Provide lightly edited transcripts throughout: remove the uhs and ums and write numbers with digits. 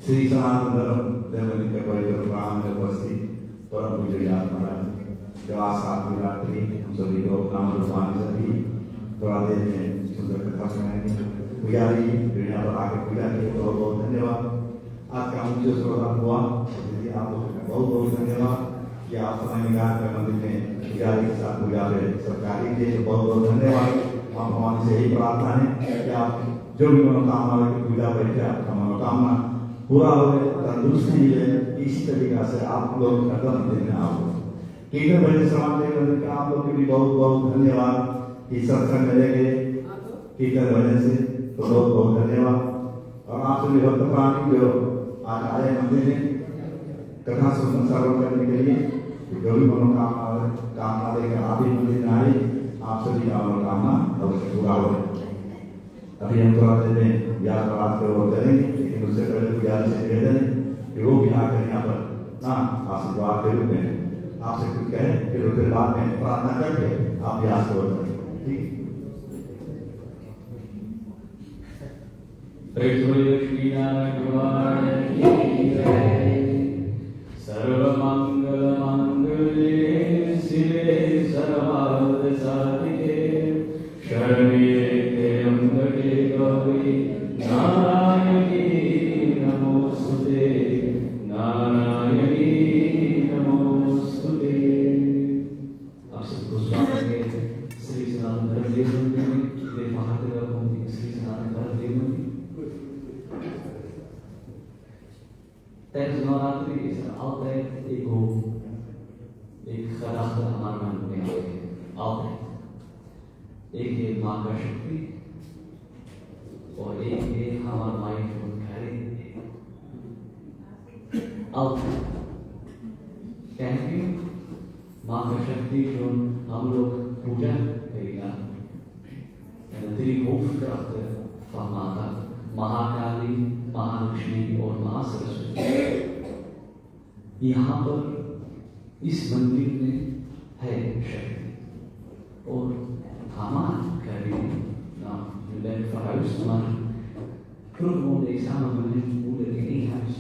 श्री सनातन धर्म देवनी के पवित्र प्राण में उपस्थित परम पूज्य याद महाराज जो आज साथ में रात्रि हम सभी को नाम रूपानी सभी थोड़ा देर में सुंदर कथा सुनाएंगे। पुजारी दुनिया पर आके पूजा के बहुत बहुत धन्यवाद। आज का मुख्य प्रोग्राम हुआ इसलिए आप लोगों का बहुत बहुत धन्यवाद कि आप समय निकाल कर मंदिर में पुजारी के साथ पूजा में सरकारी के बहुत बहुत धन्यवाद। हम भगवान से यही प्रार्थना है कि आप जो भी मनोकामना की पूजा बैठे आपका मनोकामना पूरा हो, तंदुरुस्ती मिले, इसी तरीका से आप लोग कदम देने आओ। कीर्तन भजन समाज का आप लोग के भी बहुत बहुत धन्यवाद। इस सत्संग में लेके कीर्तन भजन से तो बहुत बहुत धन्यवाद। और आप सभी भक्त प्राणी जो आज आए मंदिर में कथा सुनने श्रवण करने के लिए, जो भी मनोकामना लेकर आप भी मंदिर में आए, आप सभी का मनोकामना अवश्य पूरा हो। अभी हम थोड़ा देर में याद बात को करेंगे, लेकिन उससे पहले पुजारी से निवेदन है कि वो भी आकर यहाँ पर आशीर्वाद के रूप में आपसे कुछ कहें, फिर उसके बाद में प्रार्थना करके आप यहाँ से बोल करें। ठीक सर्वमंगल मंगले शिवे सर्वार्थ साधिके शरण्ये त्र्यंबके गौरी नारायणी नमोस्तुते नारायणी नमोस्तुते। आप सबको स्वागत है श्री सनातन धर्म देवमंदिर में। वे महादेव होंगे श्री सनातन धर्म देवमंदिर। Tijdens Navratri is er altijd एक gedachte hamaरे मन में आती है, altijd। एक है माँ का शक्ति और एक है हमारा माइंड को कैरी altijd। कहते माँ का शक्ति जो हम लोग पूजा करेगा, दrie hoofdkrachten van माता, महाकाली, महालक्ष्मी और महासरस्वती। यहाँ पर इस मंदिर में है शक्ति और hamaakalie u bent verhuisd, maar vroeger woonde ik samen met mijn moeder in één huis.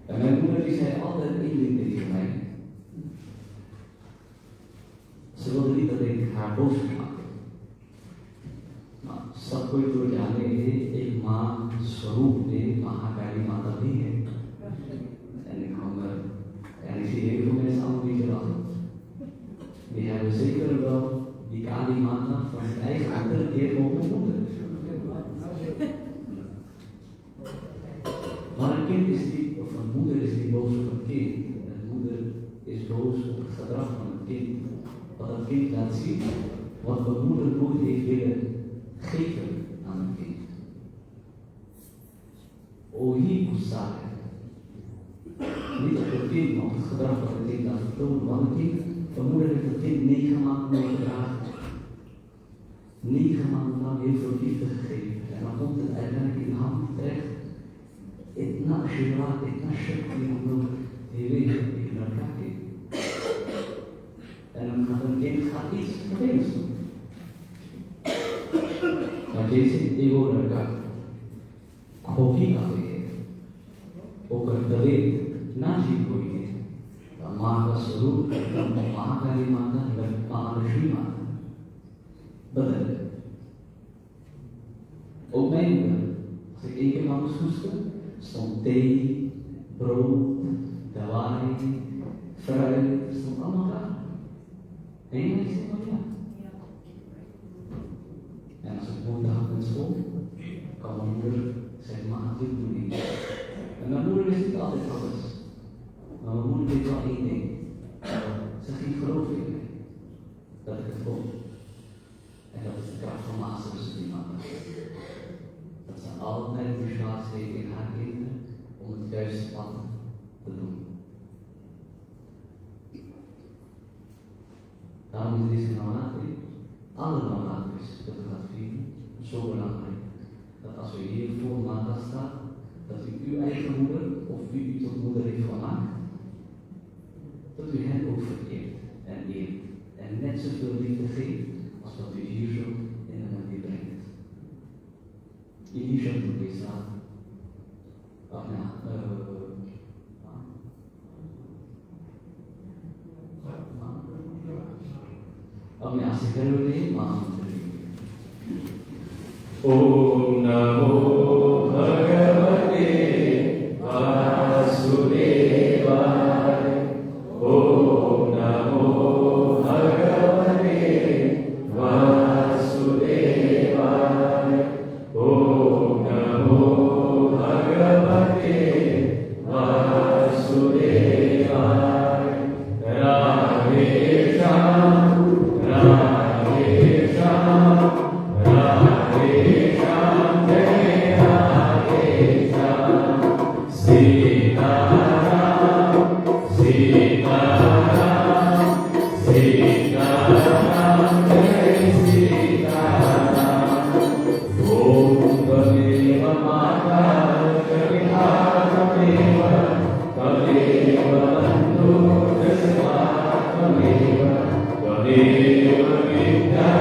En mijn moeder die zei altijd één ding tegen mij. Ze wilde niet dat ik haar boos maakte. सब कोई तो जाने एक माँ स्वरूप ने महाकाली माता भी है। En ik zie heel veel mensen allemaal niet lachen. Die hebben zeker wel die Kali Mata van hun eigen moeder keer mogen moeder. Maar een kind is die, of een moeder is niet boos op een kind. Een moeder is boos op het gedrag van een kind. Wat een kind laat zien, wat een moeder nooit heeft willen geven aan een kind. Ohi gussa है, niet op het kind, maar op het gedrag van het kind laat vertonen. Want een kind, een moeder heeft het kind 9 maanden mee gedragen. 9 maanden lang heel veel liefde gegeven. En dan komt het uiteindelijk in de hand terecht. Itna Shivat, itna Shakti, omdat die weet ik naar kijk. En dan gaat een kind iets vervelends doen. Maar deze ego लड़का खोखी का है, ओकर तले ना जीत हुई है। माँ का स्वरूप महाकाली माता, महालक्ष्मी माता बदल ook mijn moeder. Als ik 1 keer maar moest hoesten, stond thee, brood, dawai, Frei zum Amara. Ainda se olhar. En als ik woonde had in school, kwam mijn moeder zeggen, maar dit doe niet. En mijn moeder wist niet altijd alles. Maar mijn moeder deed wel één ding. Ze ging geloven in mij. Dat ik het kon. En dat is de kracht van Lazarus die man. Dat ze altijd besluit heeft in haar kinderen om het juiste pad te doen. Daarom is deze nalatri, alle nalatris dat we gaan vieren, zo belangrijk. Dat als u hier voor maandag staat, dat u uw eigen moeder of wie u tot moeder heeft gemaakt, dat u hen ook vereert en eert. En net zoveel liefde geeft als wat u hier zo in de manier brengt. Elisha doet dit aan. अपने आशीर्वाद में महामंत्री ओम नमो भगवते वासुदेवाय ओम नमो भगवते वासुदेवाय ओम नमो भगवते वासुदेवाय राधे श्याम राधे श्याम राधे श्याम जय राधे श्याम सीताराम सीताराम सीताराम जय सीताराम ओम त्वमेव माता त्वमेव त्वमेव बन्धु त्वमेव त्वमेव विद्या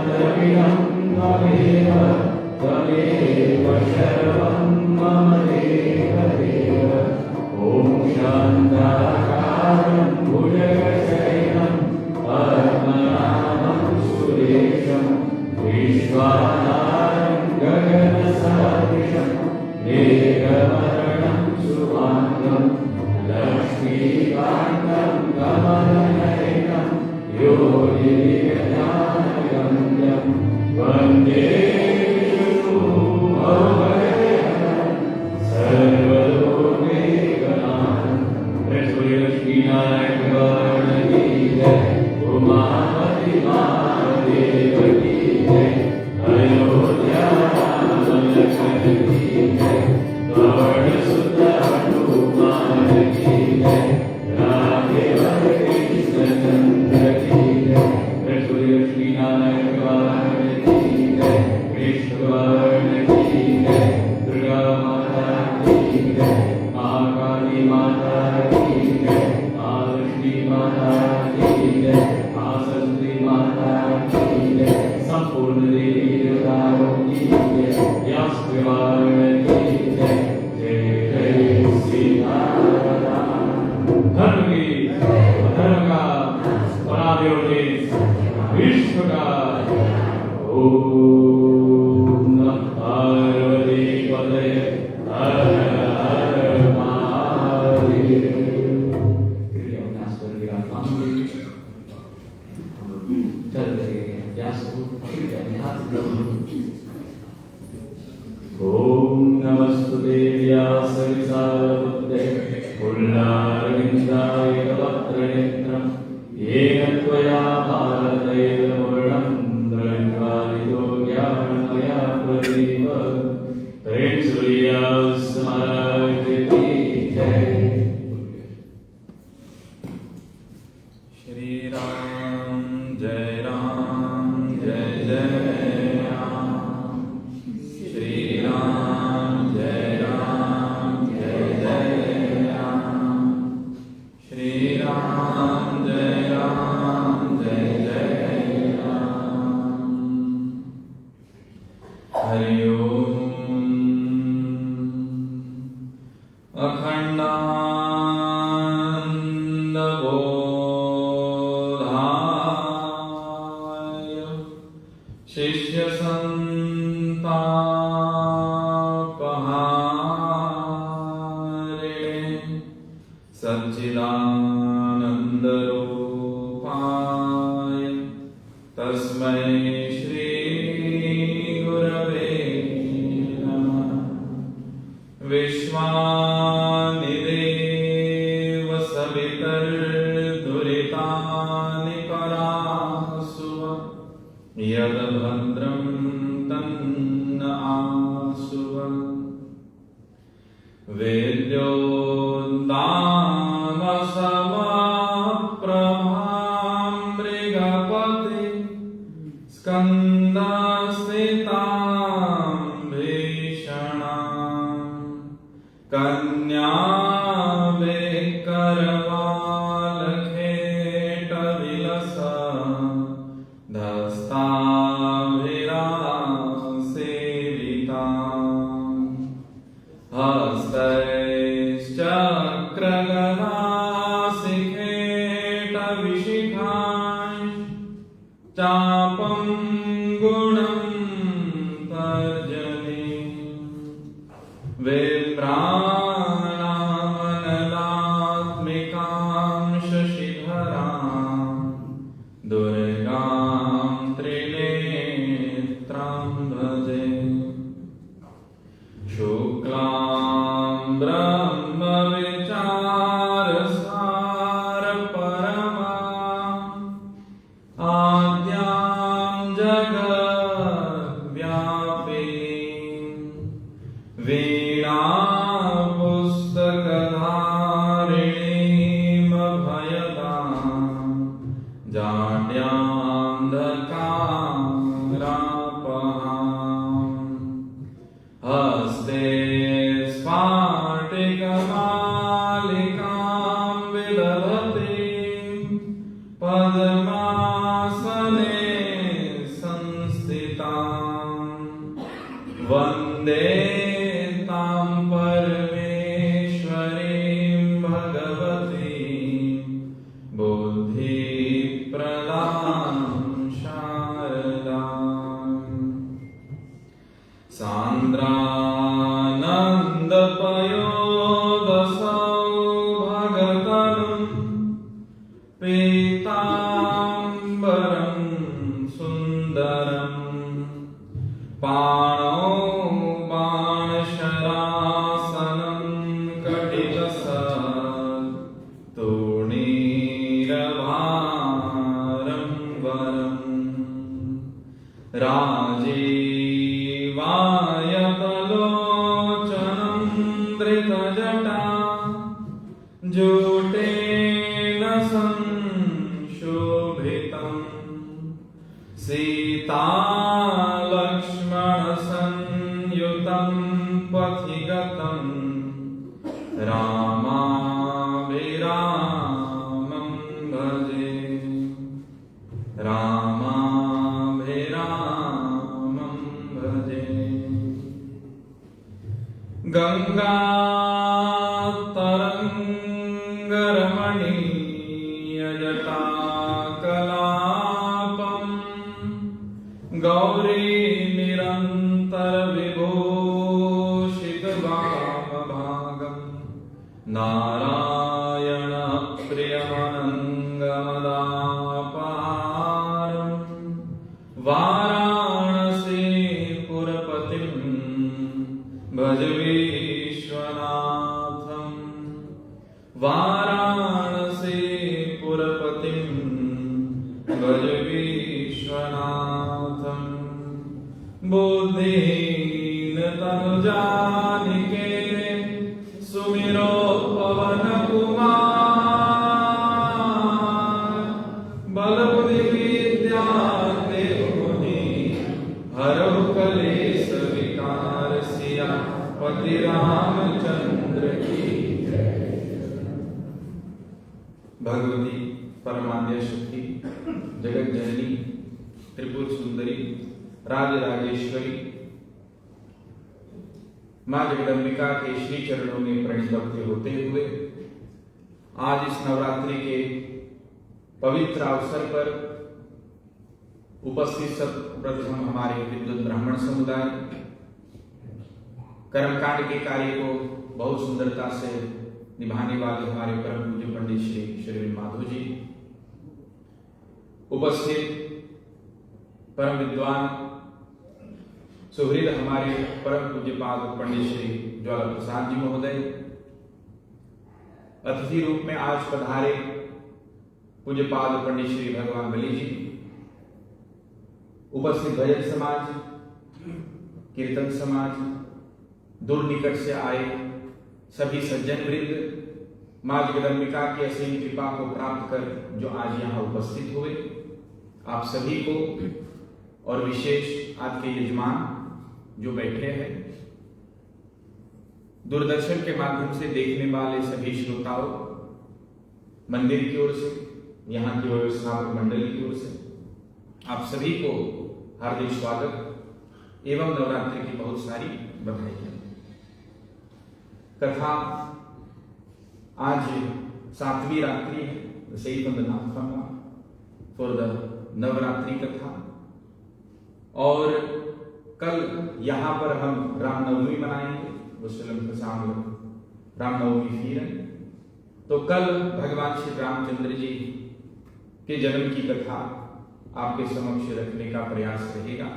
द्रविणं त्वमेव सर्वं मम देव देव ॐ शान्ताकारं भुजगशयनं पद्मनाभं सुरेशं विश्वाधारं गगनसदृशं मेघवर्णं शुभाङ्गं लक्ष्मीकान्तं कमलनयनं योगिज्ञानगम्यं वन्दे गुरुभवभयहरं सर्वलोकैकनाथं लक्ष्मीनारायण भगवान की जय उमापति महादेव की जय अयोध्या राम लक्ष्मण की जय पवन सुत हनुमान की जय राधे कृष्ण चंद्र की जय लक्ष्मीनारायण भगवान की जय कृष्ण भगवान की जय दुर्गा माता की जय महाकाली माता की जय महालक्ष्मी माता की जय महासरस्वती माता की जय संपूर्ण देवी देवताओं की जय व्यास भगवान की जय जय जय सीताराम धर्म की धर्म का परादेव ने विश्व का ओम नमः पार्वती पतये हर हर महादेव कृपया अभ्यास कर विराजमान चल रहे अभ्यास को हाथ ओम नमस्तुते व्यासविशालबुद्धे पुल्लारविन्दाय वक्त्रनेत्रं येन त्वया भारतैर्वर्णं द्रविन्वादितो ज्ञानमया प्रदीप प्रेम सूर्यास महाराज की जय श्री राम जय जय राम श्री राम जय जय राम श्री राम जय जय राम हरि ओम अखंडानंद बोधाय शिष्य संतापहारिणे सच्चिदानंद रूपाय तस्मै श्री गुरवे नमः। विश्वानिदेव सवितर्दुरितानि परासुव यद्भद्रं तन्न आसुव। वेद्योन्दामसमप्रभां मृगपति स्कन्दस्थितां भीषणां कन्या विकरवालखेटविलसा धस्ताभिरासेवितां हस्तैश्चक्रगदासिखेटविशिखां चापं गुणं तर्जनीं विप्राणामनलात्मिकां शशिधरां दुर्गां त्रिनेत्रां भजे। शुक्लां ब्रह्मविचारसारपरमाम् आद्यां जगद्व्यापिनीं वीणापुस्तकधारिणीं अभयदां जाड्यान्धकारापहाम् हस्ते स्फाटिकमालिकां विदधतीं पद्मासने संस्थितां वन्दे तां परमेश्वरीं भगवतीं बुद्धिप्रदां शारदाम्। सान्द्रानन्दपयोदसौभगतनुं पीताम्बरं सुन्दरं पाणौ बाणशरासनं कटितसत्तूणीरभारं वरम् राजीवायतलोचनं धृतजटा जूटेन संशोभितं सीतालक्ष्मणसंयुतं पथिगतं रामाभिरामं भजे। रामाभिरामं भजे। गङ्गातरङ्गरमणीयजटाकलापं गौरीनिरन्तरविभूषितवामभागं नारायणप्रियमनङ्गमदापहारं वाराणसीपुरपतिं भज विश्वनाथं। वाराणसीपुरपतिं भज विश्वनाथं। बुद्धिहीन तनुजानिके सुमिरो पवन कुमार बलबुद्धि विद्या देवमुनि हरौ कलेश विकार सिया पति रामचंद्र की जय। भगवती परमाद्य शक्ति जगत जननी त्रिपुर सुंदरी राजराजेश्वरी मां जगदम्बिका के श्री चरणों में प्रणित होते हुए आज इस नवरात्रि के पवित्र अवसर पर उपस्थित सर्वप्रथम हमारे विद्वत ब्राह्मण समुदाय कर्मकांड के कार्य को बहुत सुंदरता से निभाने वाले हमारे परम पूज्य पंडित श्री श्रीविन माधव जी, उपस्थित परम विद्वान सुहृद हमारे परम पूज्यपाद पंडित श्री ज्वाला प्रसाद जी महोदय, अतिथि रूप में आज पधारे पूज्यपाद पंडित श्री भगवान बली जी, उपस्थित भजन समाज, कीर्तन समाज, दूर निकट से आए सभी सज्जन वृंद, मां जगदम्बिका की असीम कृपा को प्राप्त कर जो आज यहाँ उपस्थित हुए, आप सभी को और विशेष आज के यजमान जो बैठे हैं, दूरदर्शन के माध्यम से देखने वाले सभी श्रोताओं, मंदिर की ओर से, यहाँ की व्यवस्थापक मंडली की ओर से आप सभी को हार्दिक स्वागत एवं नवरात्रि की बहुत सारी बधाई। कथा आज 7वीं रात्रि है, the 7th night for the Navratri कथा, और कल यहाँ पर हम रामनवमी मनाएंगे, मुस्लिम के सामने रामनवमी फिर है। तो कल भगवान श्री रामचंद्र जी के जन्म की कथा आपके समक्ष रखने का प्रयास रहेगा।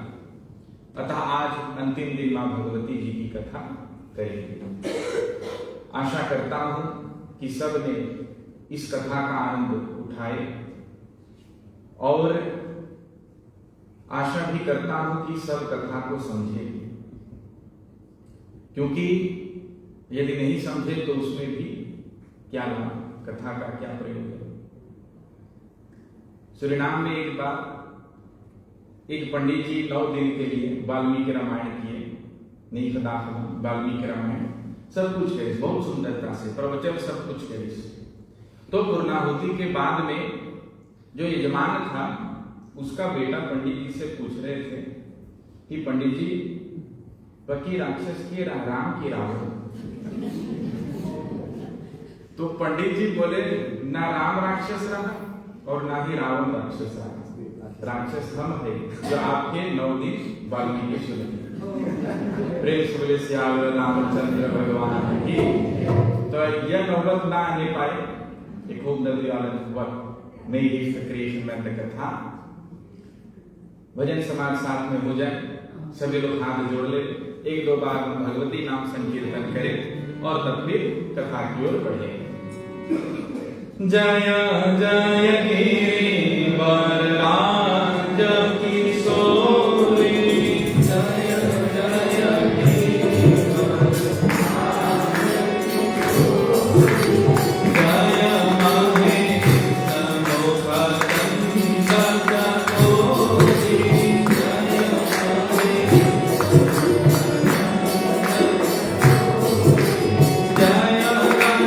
अतः आज अंतिम दिन मां भगवती जी की कथा करेंगे। आशा करता हूं कि सब ने इस कथा का आनंद उठाए और आशा भी करता हूं कि सब कथा को समझे, क्योंकि यदि नहीं समझे तो उसमें भी क्या लाभ, कथा का क्या प्रयोग है। सूरीनाम में एक बार एक पंडित जी 9 दिन के लिए वाल्मीकि रामायण किए, वाल्मीकि रामायण सब कुछ है, बहुत सुंदरता से प्रवचन सब कुछ है। तो पूर्णाहुति के बाद में जो यजमान था उसका बेटा पंडित जी से पूछ रहे थे कि पंडित जी पकी राक्षस की राम की रावण। तो पंडित जी बोले ना राम राक्षस रहा और ना ही रावण राक्षस रहा, राक्षस हम है जो आपके 9 दिन वाल्मीकि सुने। प्रेम से बोले श्याम रामचंद्र भगवान की। तो यह नौबत ना आने पाए, एक होप नदी वाला नहीं ही क्रिएशन में कथा। भजन समाज साथ में हो जाए, सभी लोग हाथ जोड़ ले, 1-2 बार भगवती नाम संकीर्तन करें और तब फिर कथा की ओर बढ़े। जय जय गिरि वरराज किशोरी, जय जय गिरि वरराज किशोरी, जय महेश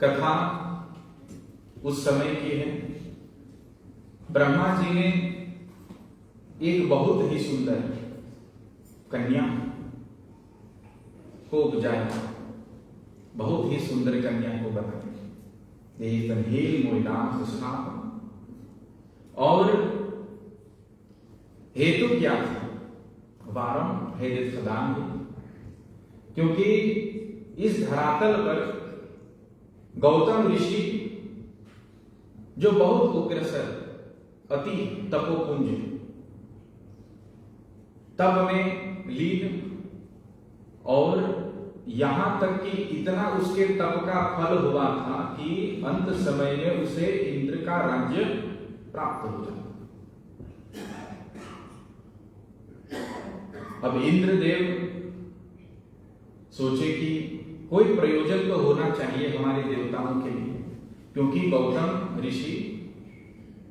कथा उस समय की है। ब्रह्मा जी ने एक बहुत ही सुंदर कन्या को उपजाया, बहुत ही सुंदर कन्या को बनाया। देख हेल मोइनाम सुस्नाम। और हेतु क्या था? वारम हेदित खदान, क्योंकि इस धरातल पर गौतम ऋषि जो बहुत उग्रसर अति तपोपुंज तप में लीन, और यहां तक कि इतना उसके तप का फल हुआ था कि अंत समय में उसे इंद्र का राज्य प्राप्त हो जाता। अब इंद्रदेव सोचे कि कोई प्रयोजन तो होना चाहिए हमारे देवताओं के लिए, क्योंकि गौतम ऋषि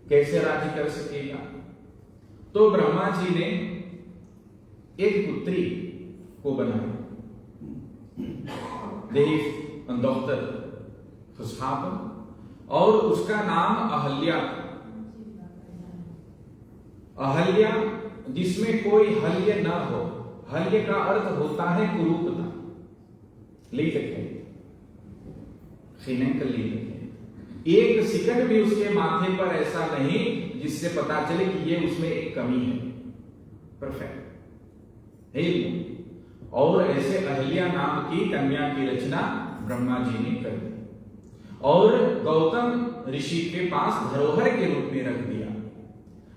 कैसे राज्य कर सकेगा। तो ब्रह्मा जी ने एक पुत्री को बनाया, और उसका नाम अहल्या। अहल्या जिसमें कोई हल्य न हो। हल्य का अर्थ होता है कुरूपता। ले सकते एक सेकंड भी उसके माथे पर ऐसा नहीं जिससे पता चले कि ये उसमें एक कमी है। परफेक्ट है। और ऐसे अहल्या नाम की कन्या की रचना ब्रह्मा जी ने कर दी और गौतम ऋषि के पास धरोहर के रूप में रख दिया।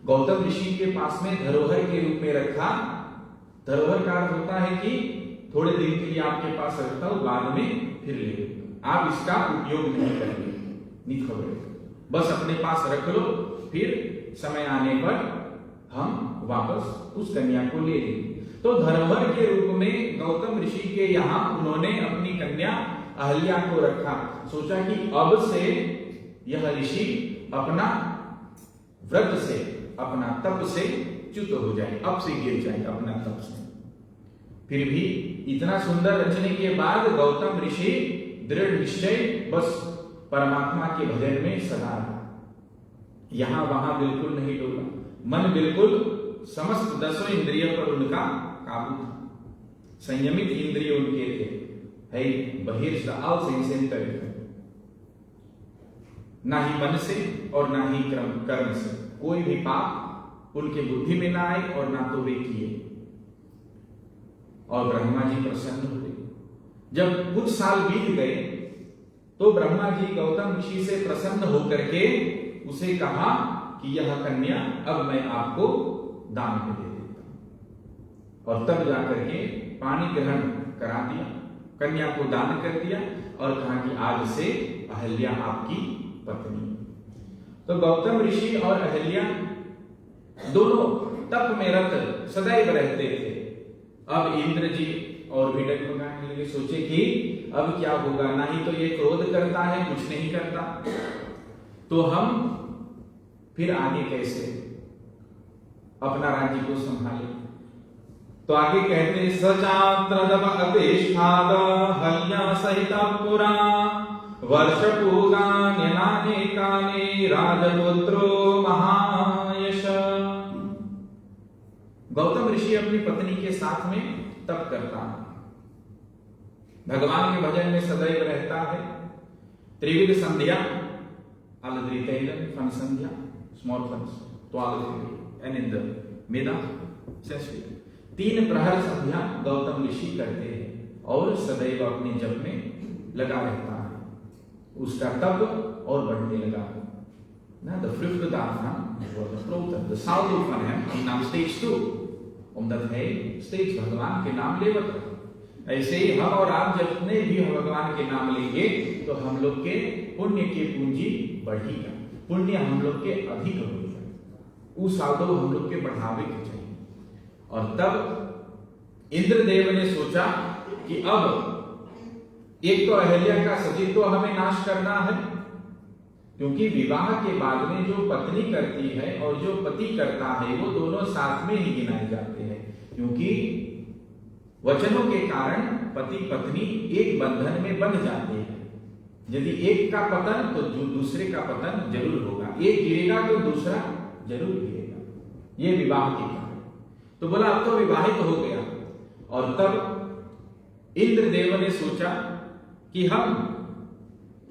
गौतम ऋषि के पास में धरोहर के रूप में रखा। धरोहर का अर्थ होता है कि थोड़े दिन के लिए आपके पास रखता हूं, बाद में फिर ले लो। आप इसका उपयोग नहीं करेंगे, नहीं खोलेंगे, बस अपने पास रख लो, फिर समय आने पर हम वापस उस कन्या को ले लेंगे। तो धरोहर के रूप में गौतम ऋषि के यहां उन्होंने अपनी कन्या अहल्या को रखा। सोचा कि अब से यह ऋषि अपना व्रत से, अपना तप से च्युत हो जाए, अब से गिर जाए अपना तप से। फिर भी इतना सुंदर रचने के बाद गौतम ऋषि दृढ़ निश्चय, बस परमात्मा के भजन में सदा रहा। यहां वहां बिल्कुल नहीं डोला, मन बिल्कुल समस्त 10 इंद्रियों पर उनका काबू था। संयमित इंद्रिय उनके थे, है बहिर्ष ना ही मन से और ना ही कर्म से कोई भी पाप उनके बुद्धि में ना आए और ना तो वे किए। और ब्रह्मा जी प्रसन्न हुए। जब कुछ साल बीत गए तो ब्रह्मा जी गौतम ऋषि से प्रसन्न होकर के उसे कहा कि यह कन्या अब मैं आपको दान में दे देता हूं। और तब जाकर के पानी ग्रहण करा दिया, कन्या को दान कर दिया और कहा कि आज से अहल्या आपकी पत्नी। तो गौतम ऋषि और अहल्या दोनों तप में रत सदैव रहते थे। अब इंद्र जी और भी डगमगाने लगे, सोचे कि अब क्या होगा, ना ही तो ये क्रोध करता है, कुछ नहीं करता, तो हम फिर आगे कैसे अपना राज्य को संभाले। तो आगे कहते सचात्रदम अपेष्ठाद हल्या सहिता पुरा वर्षपूगान्यनानेकानि राजपुत्रो महायश। गौतम ऋषि अपनी पत्नी के साथ में तप करता है, भगवान के भजन में सदैव रहता है। त्रिविध संध्या फन संध्या small funs and in the मेदा 3 प्रहर संध्या गौतम ऋषि करते हैं और सदैव अपने जप में लगा रहता है। उसका तप और बढ़ने लगा ना। The fifth darknam was the fruit, the south of Manham की नाम stage 2, उम्दत है स्टेज भगवान के नाम ले बता। ऐसे ही हम और आप जितने भी भगवान के नाम लेंगे तो हम लोग के पुण्य की पूंजी बढ़ेगा, पुण्य हम लोग के अधिक होगा, उस साधो हम लोग के बढ़ावे के चाहिए। और तब इंद्रदेव ने सोचा कि अब एक तो अहल्या का सतीत्व हमें नाश करना है, क्योंकि विवाह के बाद में जो पत्नी करती है और जो पति करता है वो दोनों साथ में ही गिनाए जाते हैं, क्योंकि वचनों के कारण पति पत्नी एक बंधन में बंध जाते हैं। यदि एक का पतन तो दूसरे का पतन जरूर होगा, एक गिरेगा तो दूसरा जरूर गिरेगा, ये विवाह के कारण। तो बोला अब तो विवाहित हो गया। और तब इंद्रदेव ने सोचा कि हम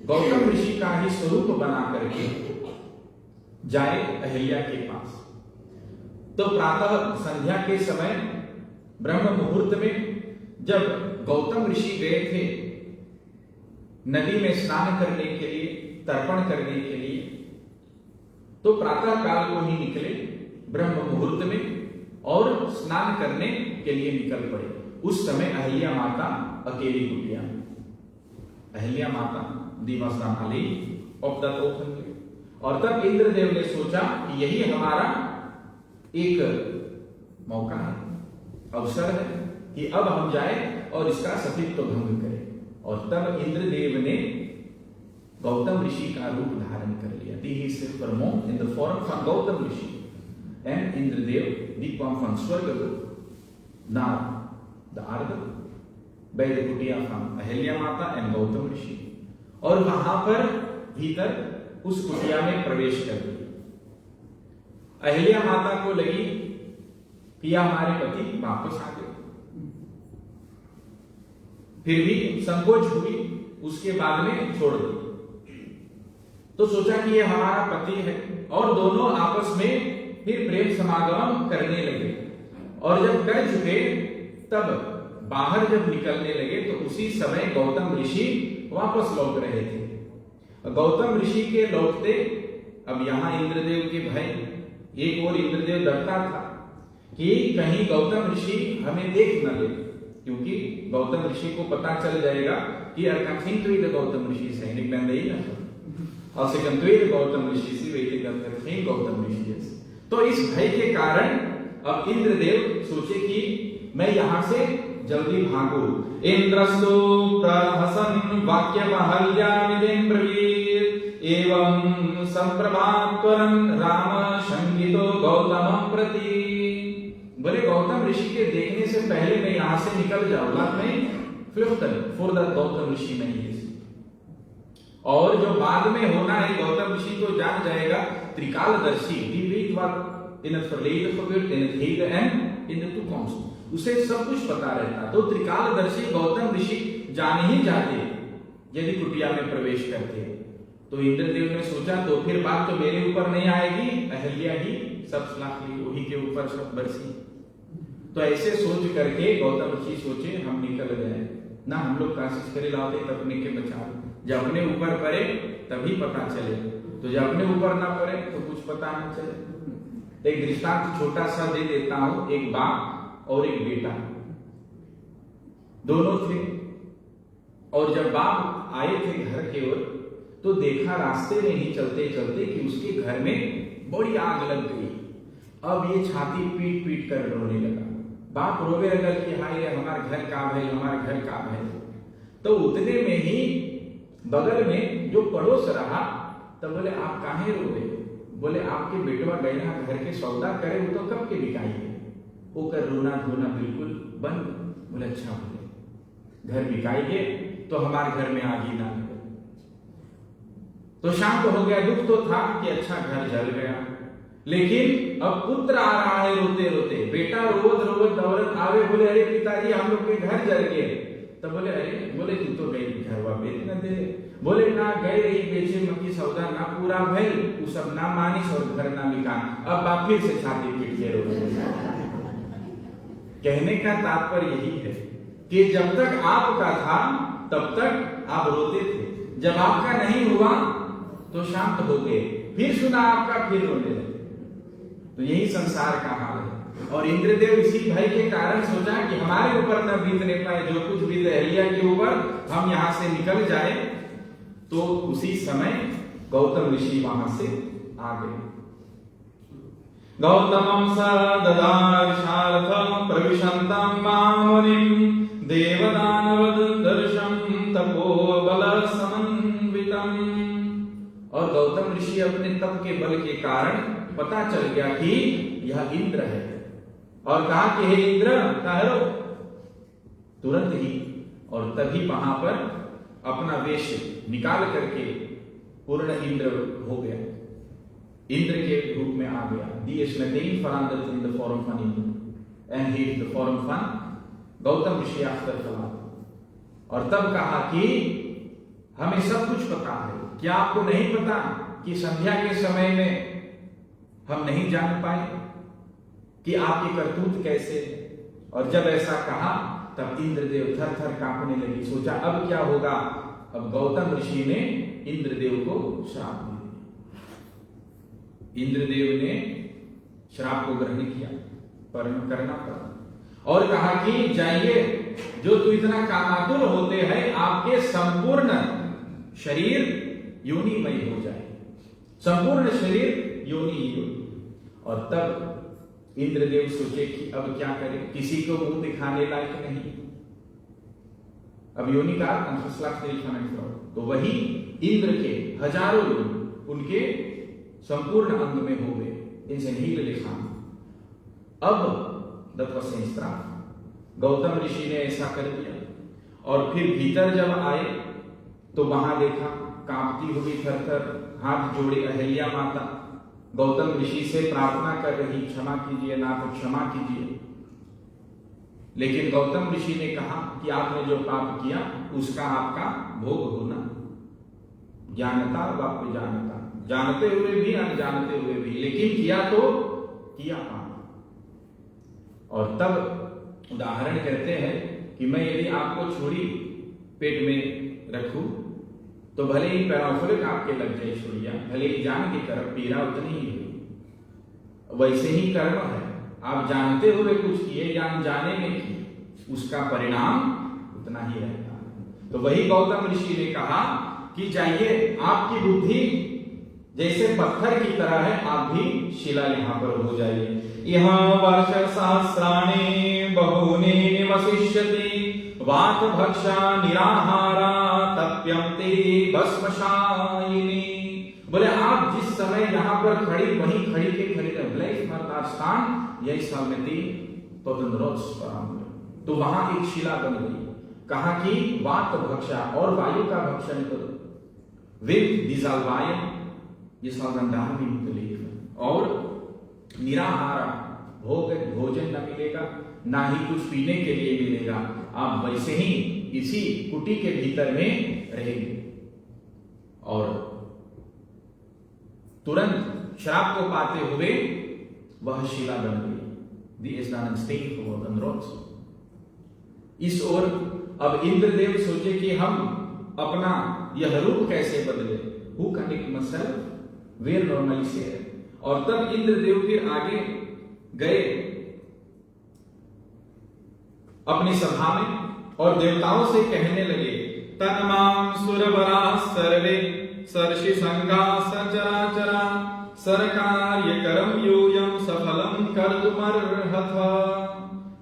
गौतम ऋषि का ही स्वरूप बना करके जाए अहिल्या के पास। तो प्रातः संध्या के समय ब्रह्म मुहूर्त में जब गौतम ऋषि गए थे नदी में स्नान करने के लिए, तर्पण करने के लिए, तो प्रातः काल को ही निकले ब्रह्म मुहूर्त में और स्नान करने के लिए निकल पड़े। उस समय अहिल्या माता अकेली कुटिया में, अहिल्या माता दिवसनाली उपदत्त, और तब इंद्रदेव ने सोचा कि यही हमारा एक मौका है, अवसर है कि अब हम जाए और इसका सतीत्व भंग करें। और तब इंद्रदेव ने गौतम ऋषि का रूप धारण कर लिया। He is performed in the form of Gautam Rishi, and Indradev, the form from Swargalok, now the Ardha, by the kutia from Ahilya Mata and Gautam Rishi, और वहां पर भीतर उस कुटिया में प्रवेश कर दिया। अहिल्या माता को लगी कि हमारे पति वापस आ गए, फिर भी संकोच हुई, उसके बाद में छोड़ दी। तो सोचा कि ये हमारा पति है, और दोनों आपस में फिर प्रेम समागम करने लगे। और जब कर चुके तब बाहर जब निकलने लगे तो उसी समय गौतम ऋषि वापस लौट रहे थे। गौतम ऋषि के लौटते, अब यहां इंद्रदेव के भय, एक और इंद्रदेव डरता था कि कहीं गौतम ऋषि हमें देख न ले, क्योंकि गौतम ऋषि को पता चल जाएगा कि गौतम ऋषि से और गौतम ऋषि से गौतम ऋषि। तो इस भय के कारण अब इंद्रदेव सोचे कि मैं यहां से जल्दी भागू। इंद्रस्तु प्रहसन वाक्य महल्यामिदेन ब्रवीत एवं संप्रभात्वरं राम शंकितो गौतमं प्रति। बोले गौतम ऋषि के देखने से पहले मैं यहां से निकल जाऊंगा, मैं फॉर द गौतम ऋषि नहीं है। और जो बाद में होना है गौतम ऋषि को जान जाएगा। त्रिकालदर्शी उसे सब कुछ पता रहता। तो त्रिकालदर्शी गौतम ऋषि जान ही जाते यदि कुटिया में प्रवेश करते। तो इंद्रदेव ने सोचा तो फिर बात तो मेरे ऊपर नहीं आएगी, अहिल्या ही सब सलाह ली, वही के ऊपर सब बरसी। तो ऐसे सोच करके गौतम ऋषि सोचे हम निकल गए ना, हम लोग कोशिश करे लाते अपने के बचाव। जब अपने ऊपर पड़े तभी पता चले, तो जब अपने ऊपर ना पड़े तो कुछ पता ना चले। एक दृष्टांत छोटा सा दे देता हूं। एक बाप और एक बेटा दोनों थे, और जब बाप आए थे घर की ओर तो देखा रास्ते में ही चलते चलते कि उसके घर में बड़ी आग लग गई। अब ये छाती पीट पीट कर रोने लगा। बाप रोवे लगा कि हाय रे हमारा घर का है, हमारा घर का है। तो उतने में ही बगल में जो पड़ोस रहा तो बोले आप काहे रोवे? बोले आपके बेटवा गए ना घर के सौदा करे, वो तो कब के बिकाई है, वो कर रोना धोना बिल्कुल बंद। बोले अच्छा, बोले घर बिकाई है तो हमारे घर में आग ही ना लगे। तो शांत हो गया। दुख तो था कि अच्छा घर जल गया, लेकिन अब पुत्र आ रहा है रोते रोते। बेटा रोवत रोवत दौड़त आवे, बोले अरे पिताजी हम लोग के घर जल गए। तब बोले अरे, बोले तू तो गई घरवा बेच न दे। बोले ना गए रही बेचे मक्की सौदा ना पूरा भइल, उ सब ना मानिस और घर ना बिका। अब बाप फिर से छाती पीट के रो। कहने का तात्पर्य यही है कि जब तक आपका था तब तक आप रोते थे, जब आपका नहीं हुआ तो शांत हो गए, फिर सुना आपका फिर रोने लगे। तो यही संसार का हाल है। और इंद्रदेव इसी भय के कारण सोचा कि हमारे ऊपर न बीतने पाए जो कुछ बीत अहिल्या के ऊपर, हम यहां से निकल जाए। तो उसी समय गौतम ऋषि वहां से आ गए। गौतमं स ददार्शार्थं प्रविशन्तं मामुनिं देवदानवदर्शं तपोबल समन्वितम्। और गौतम ऋषि अपने तप के बल के कारण पता चल गया कि यह इंद्र है, और कहा कि हे इंद्र ठहरो। तुरंत ही और तभी वहां पर अपना वेश निकाल करके पूर्ण इंद्र हो गया, इंद्र के रूप में आ गया। Die is meteen veranderd in de vorm van Indra. En heeft de vorm van Gautam Rishi achtergelaten. और तब कहा कि हमें सब कुछ पता है, क्या आपको नहीं पता कि संध्या के समय में हम नहीं जान पाए कि आपकी करतूत कैसे है? और जब ऐसा कहा तब इंद्रदेव थर थर कांपने लगी। सोचा अब क्या होगा। अब गौतम ऋषि ने इंद्रदेव को श्राप दे दिया। इंद्रदेव ने श्राप को ग्रहण किया, परम करना पड़ा और कहा कि जाइए, जो तू इतना कामातुर होते हैं, आपके संपूर्ण शरीर योनिमय हो जाए, संपूर्ण शरीर योनि। और तब इंद्रदेव सोचे कि अब क्या करें, किसी को मुंह दिखाने लायक नहीं। अब योनि का तो वही इंद्र के हजारों लोग उनके संपूर्ण अंग में हो गए, इनसे नील लिखा। अब दत्वसेंस्त्रा गौतम ऋषि ने ऐसा कर दिया और फिर भीतर जब आए तो वहां देखा कांपती हुई थरथर हाथ जोड़े अहिल्या माता गौतम ऋषि से प्रार्थना कर रही, क्षमा कीजिए नाथ, क्षमा कीजिए। लेकिन गौतम ऋषि ने कहा कि आपने जो पाप किया उसका आपका भोग होना, ज्ञानता वाप्य जानता, जानते हुए भी अनजानते हुए भी, लेकिन किया तो किया पाप। और तब उदाहरण कहते हैं कि मैं यदि आपको छुरी पेट में रखूं तो भले ही पैराफुलिक आपके लग जाए छुरिया, भले ही जान की तरफ पीड़ा उतनी ही हुई। वैसे ही कर्म है, आप जानते हुए कुछ किए या अनजाने में किए, उसका परिणाम उतना ही रहता है। तो वही गौतम ऋषि ने कहा कि जाइए, आपकी बुद्धि जैसे पत्थर की तरह है, आप भी शिला यहाँ पर हो जाइए। यहाँ वर्ष सहस्राणि बहूनि निवसिष्यति वात भक्षा निराहारा तप्यन्ते भस्मशायिनी। बोले आप जिस समय यहाँ पर खड़ी वहीं खड़ी के खड़ी रहे स्थान यही सामने तो वहां एक शिला बन गई। कहा कि वात भक्षा और वायु का भक्षण करो, विद दिजालवाय ये सावधान भी निकलेगा, और निराहारा भोजन न मिलेगा, ना ही कुछ पीने के लिए मिलेगा, आप वैसे ही इसी कुटी के भीतर में रहेंगे। और तुरंत श्राप को पाते हुए वह शिला बन गई। इस ओर अब इंद्रदेव सोचे कि हम अपना यह रूप कैसे बदले, who connect muscle where normally से। और तब इंद्रदेव फिर आगे गए अपनी सभा में और देवताओं से कहने लगे, तन्माम सुरवरा सर्वे सर्षि संगा सचराचरा सरकार्य करम यूयम सफलम कर्तुमर्हथ।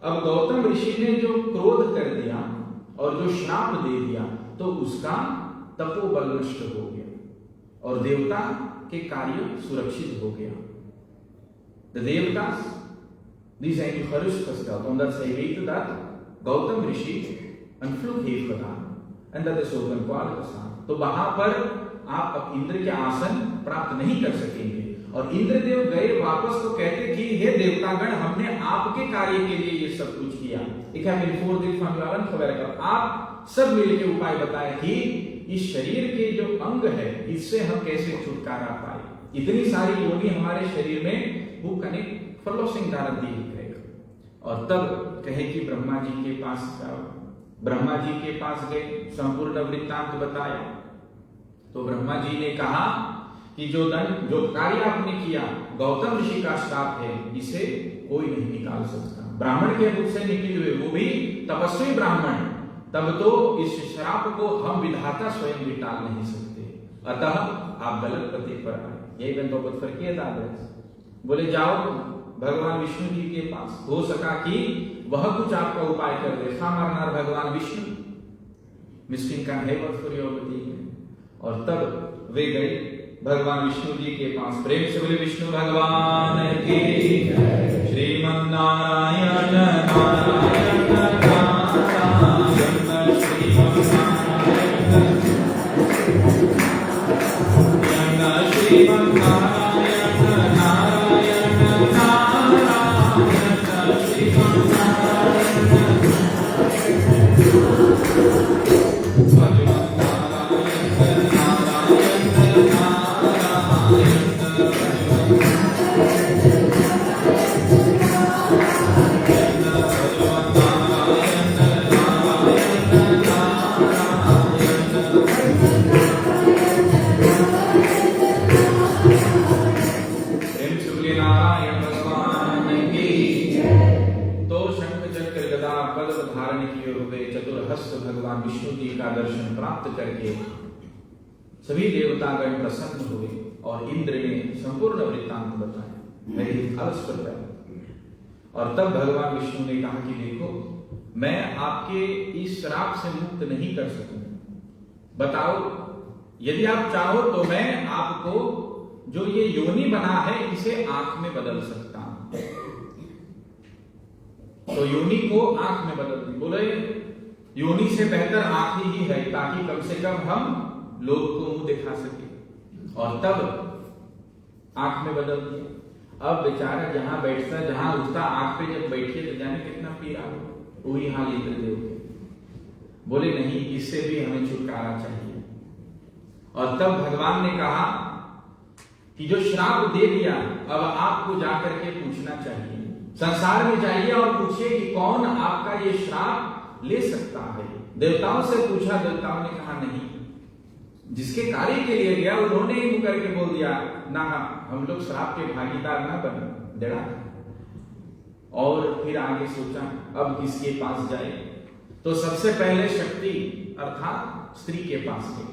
अब गौतम ऋषि ने जो क्रोध कर दिया और जो श्राप दे दिया तो उसका तपोबल नष्ट हो गया और देवता के कार्य सुरक्षित हो गया। The Devatas, these angels versteld, omdat zij weten dat Gautam Rishi अनफ्लुक heeft gedaan en dat is ook een kwalijke zaak। तो वहां पर आप अब इंद्र के आसन प्राप्त नहीं कर सकेंगे। और इंद्रदेव गए वापस तो कहते कि हे देवतागण, हमने आपके कार्य के लिए ये सब कुछ किया। आप सब मिलकर उपाय बताए कि इस शरीर के जो अंग है इससे हम कैसे छुटकारा पाए। इतनी सारी योनि हमारे शरीर में वो कनेक्ट फलोसिंग दारत दी है। और तब कहे कि ब्रह्मा जी के पास जाओ। ब्रह्मा जी के पास गए, संपूर्ण वृत्तांत बताया। तो ब्रह्मा जी ने कहा कि जो कार्य आपने किया गौतम ऋषि का श्राप है, इसे कोई नहीं निकाल सकता। ब्राह्मण के मुख से निकले हुए, वो भी तपस्वी ब्राह्मण, तब तो इस श्राप को हम विधाता स्वयं भी टाल नहीं सकते। अतः आप गलत पते पर आए। यही बंदो पर किया था। बोले जाओ भगवान विष्णु जी के पास, हो सका कि वह कुछ आपका उपाय कर दे। मारनार भगवान विष्णु मिस्किन का है और तब वे गए भगवान विष्णु जी के पास। प्रेम से बोले विष्णु भगवान की श्रीमन नारायण नारायण नारायण श्रीमन नारायण नारायण नारायण श्रीमन नारायण। जी का दर्शन प्राप्त करके सभी देवतागण प्रसन्न हुए और इंद्र ने संपूर्ण वृत्तांत बताया, मेरी अलस पर गया। और तब भगवान विष्णु ने कहा कि देखो, मैं आपके इस श्राप से मुक्त नहीं कर सकूंगा, बताओ यदि आप चाहो तो मैं आपको जो ये योनि बना है इसे आंख में बदल सकता हूं। तो योनि को आंख में बदल दी। बोले योनि से बेहतर आंख ही है, ताकि कम से कम हम लोग को मुंह दिखा सके। और तब आंख में बदल दिया। अब बेचारा जहां बैठता जहां उठता आंख पे जब बैठिए तो जाने कितना पीड़ा हो। वही हाल इंद्रदेव के। बोले नहीं, इससे भी हमें छुटकारा चाहिए। और तब भगवान ने कहा कि जो श्राप दे दिया, अब आपको जाकर के पूछना चाहिए, संसार में जाइए और पूछिए कि कौन आपका ये श्राप ले सकता है। देवताओं से पूछा, देवताओं ने कहा नहीं। जिसके कार्य के लिए गया उन्होंने ही मुकर के बोल दिया ना, हम लोग श्राप के भागीदार ना बने, डरा। और फिर आगे सोचा अब किसके पास जाए। तो सबसे पहले शक्ति अर्थात स्त्री के पास गए।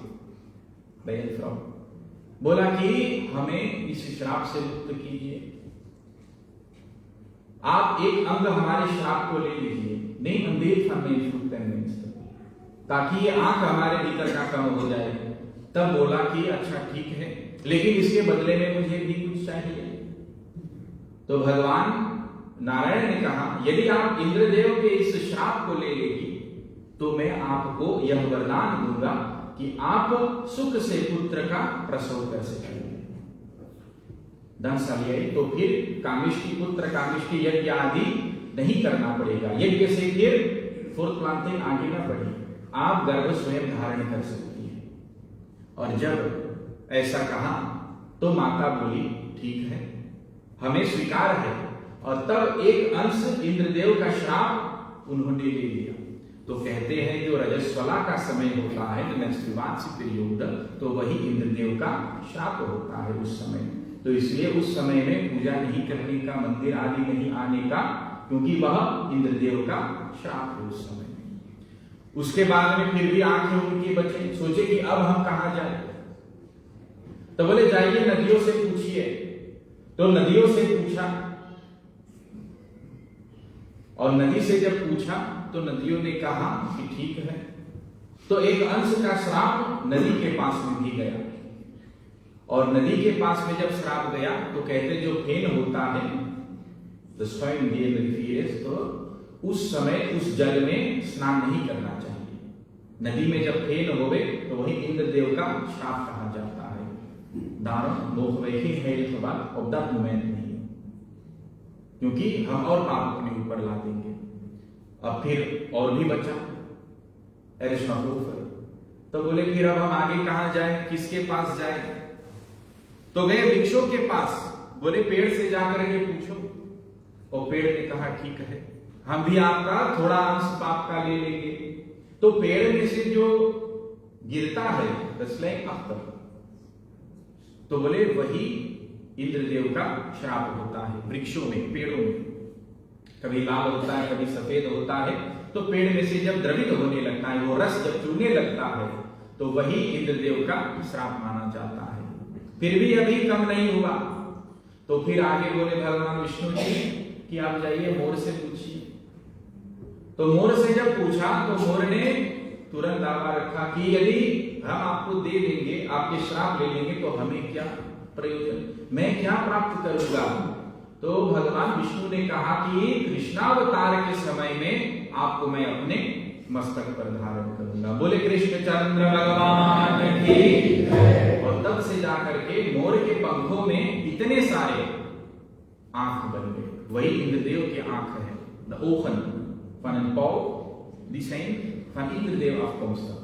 बोला कि हमें इस श्राप से मुक्त कीजिए, आप एक अंग हमारे श्राप को ले लीजिए, नहीं अंधेर ताकि ये आंख हमारे भीतर का कम हो जाए। तब बोला कि अच्छा ठीक है, लेकिन इसके बदले में मुझे भी कुछ चाहिए। तो भगवान नारायण ने कहा यदि आप इंद्रदेव के इस श्राप को ले लेगी तो मैं आपको यह वरदान दूंगा कि आप सुख से पुत्र का प्रसव कर सकेंगे। तो फिर कामिष्टि पुत्र कामिष्टि यज्ञ आदि नहीं करना पड़ेगा, यज्ञ से फिर फोर्थ प्लांटिंग आगे ना बढ़े, आप गर्भ स्वयं धारण कर सकती है। और जब ऐसा कहा तो माता बोली ठीक है, हमें स्वीकार है। और तब एक अंश इंद्रदेव का श्राप उन्होंने ले लिया। तो कहते हैं जो रजस्वला का समय होता है, पीरियड, तो वही इंद्रदेव का श्राप होता है उस समय। तो इसलिए उस समय में पूजा नहीं करने का, मंदिर आदि नहीं आने का, क्योंकि वह इंद्रदेव का श्राप है उस समय। उसके बाद में फिर भी आंखें उनकी बचे, सोचे कि अब हम कहां जाए। तो बोले जाइए नदियों से पूछिए। तो नदियों से पूछा, और नदी से जब पूछा तो नदियों ने कहा कि ठीक है। तो एक अंश का श्राप नदी के पास में भी गया, और नदी के पास में जब श्राप गया तो कहते जो फेन होता है तो उस समय उस जल में स्नान नहीं करना चाहिए। नदी में जब फेन होवे तो वही इंद्रदेव का श्राप कहा जाता है। दारुण मोह वही है ऑफ दैट मोमेंट नहीं, क्योंकि हम और पाप अपने ऊपर ला देंगे। अब फिर और भी बचा तो बोले फिर अब हम आगे कहां जाए, किसके पास जाए। तो गए वृक्षों के पास, बोले पेड़ से जाकर के पूछो। और पेड़ ने कहा ठीक है, हम भी आपका थोड़ा अंश पाप का ले लेंगे। तो पेड़ में से जो गिरता है तो बोले वही इंद्रदेव का श्राप होता है। वृक्षों में, पेड़ों में कभी लाल होता है, कभी सफेद होता है। तो पेड़ में से जब द्रवित होने लगता है, वो रस जब चूने लगता है, तो वही इंद्रदेव का श्राप माना जाता है। फिर भी अभी कम नहीं हुआ, तो फिर आगे बोले भगवान विष्णु जी कि आप जाइए मोर से पूछिए। तो मोर से जब पूछा तो मोर ने तुरंत दावा रखा कि यदि हम आपको दे देंगे, आपके श्राप ले लेंगे, तो हमें क्या प्रयोजन, मैं क्या प्राप्त करूंगा। तो भगवान विष्णु ने कहा कि कृष्णावतार के समय में आपको मैं अपने मस्तक पर धारण करूंगा। बोले कृष्णचंद्र भगवान की। और तब से जाकर के मोर के पंखों में इतने सारे आंख बन गए, वही इंद्रदेव की आंख है। द ओखन van een pauw, die zijn van Indradev afkomstig।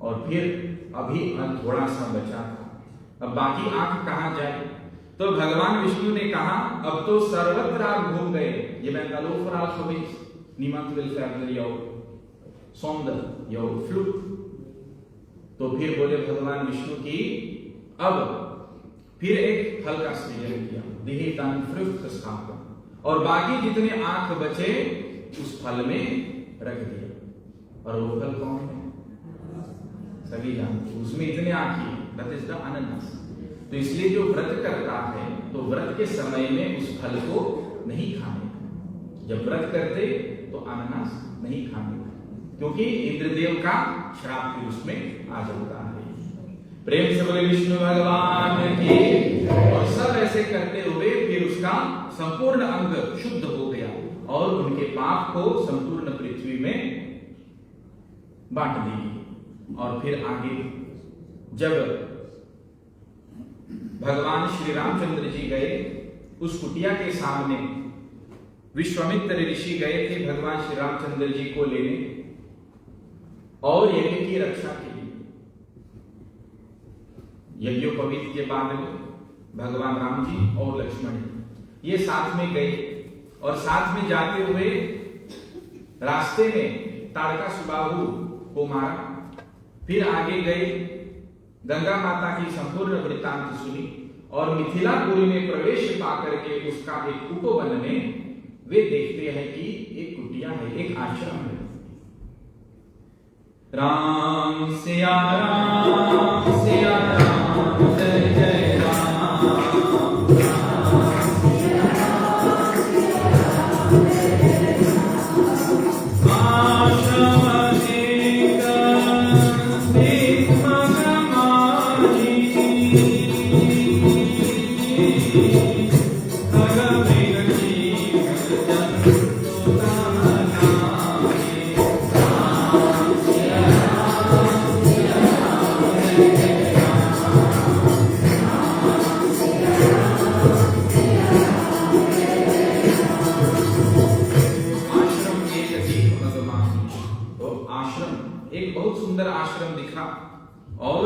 और फिर अभी थोड़ा सा बचा था, अब बाकी आंख कहां जाए। तो भगवान विष्णु ने कहा अब तो सर्वत्र आप घूम गए, ये मैं overal geweest, niemand wil verder jou zonder jou vloek। तो फिर बोले भगवान विष्णु की अब फिर एक फल का सृजन किया, दिहे तन frucht geschapen, और बाकी जितने आंख बचे उस फल में रख दिया। और वो फल कौन है, सभी जानते हैं, उसमें इतने आँखें, दैट इज द अनानास। तो इसलिए जो व्रत करता है तो व्रत के समय में उस फल को नहीं खाने का। जब व्रत करते तो अनानास नहीं खाने का, क्योंकि इंद्रदेव का श्राप फिर उसमें आ जाता है। प्रेम से बोले विष्णु भगवान की। और सब ऐसे करते हुए फिर उसका संपूर्ण अंग शुद्ध हो गया और उनके पाप को संपूर्ण पृथ्वी में बांट दी। और फिर आगे जब भगवान श्री रामचंद्र जी गए उस कुटिया के सामने, विश्वामित्र ऋषि गए थे भगवान श्री रामचंद्र जी को लेने और यज्ञ की रक्षा के लिए। यज्ञोपवीत के बाद में भगवान राम जी और लक्ष्मण जी ये साथ में गए और साथ में जाते हुए रास्ते में तारकासुबाहु को मारा। फिर आगे गए, गंगा माता की संपूर्ण वृत्तांत सुनी और मिथिलापुरी में प्रवेश पाकर के उसका एक उपवन में वे देखते हैं कि एक कुटिया है, एक आश्रम है। राम सिया राम सिया राम जय जय आश्रम दिखा और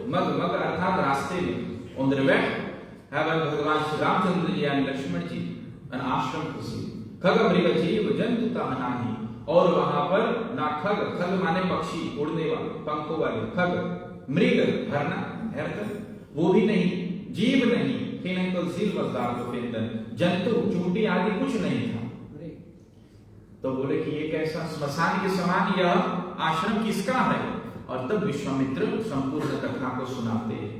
मग अर्थात रास्ते में ऑन द वे भगवान Shri Ramchandra ji and Lakshman ji an आश्रम खुशी खग मृग जीव जंतु नहीं। और वहां पर ना खग, खग माने पक्षी उड़ने वाले पंखों वाले, खग मृग भरना वो भी नहीं, जीव नहीं, जंतु चूंटी आदि कुछ नहीं था। तो बोले कि ये कैसा स्मशान के समान यह आश्रम किसका है? और तब विश्वामित्र संपूर्ण कथा को सुनाते हैं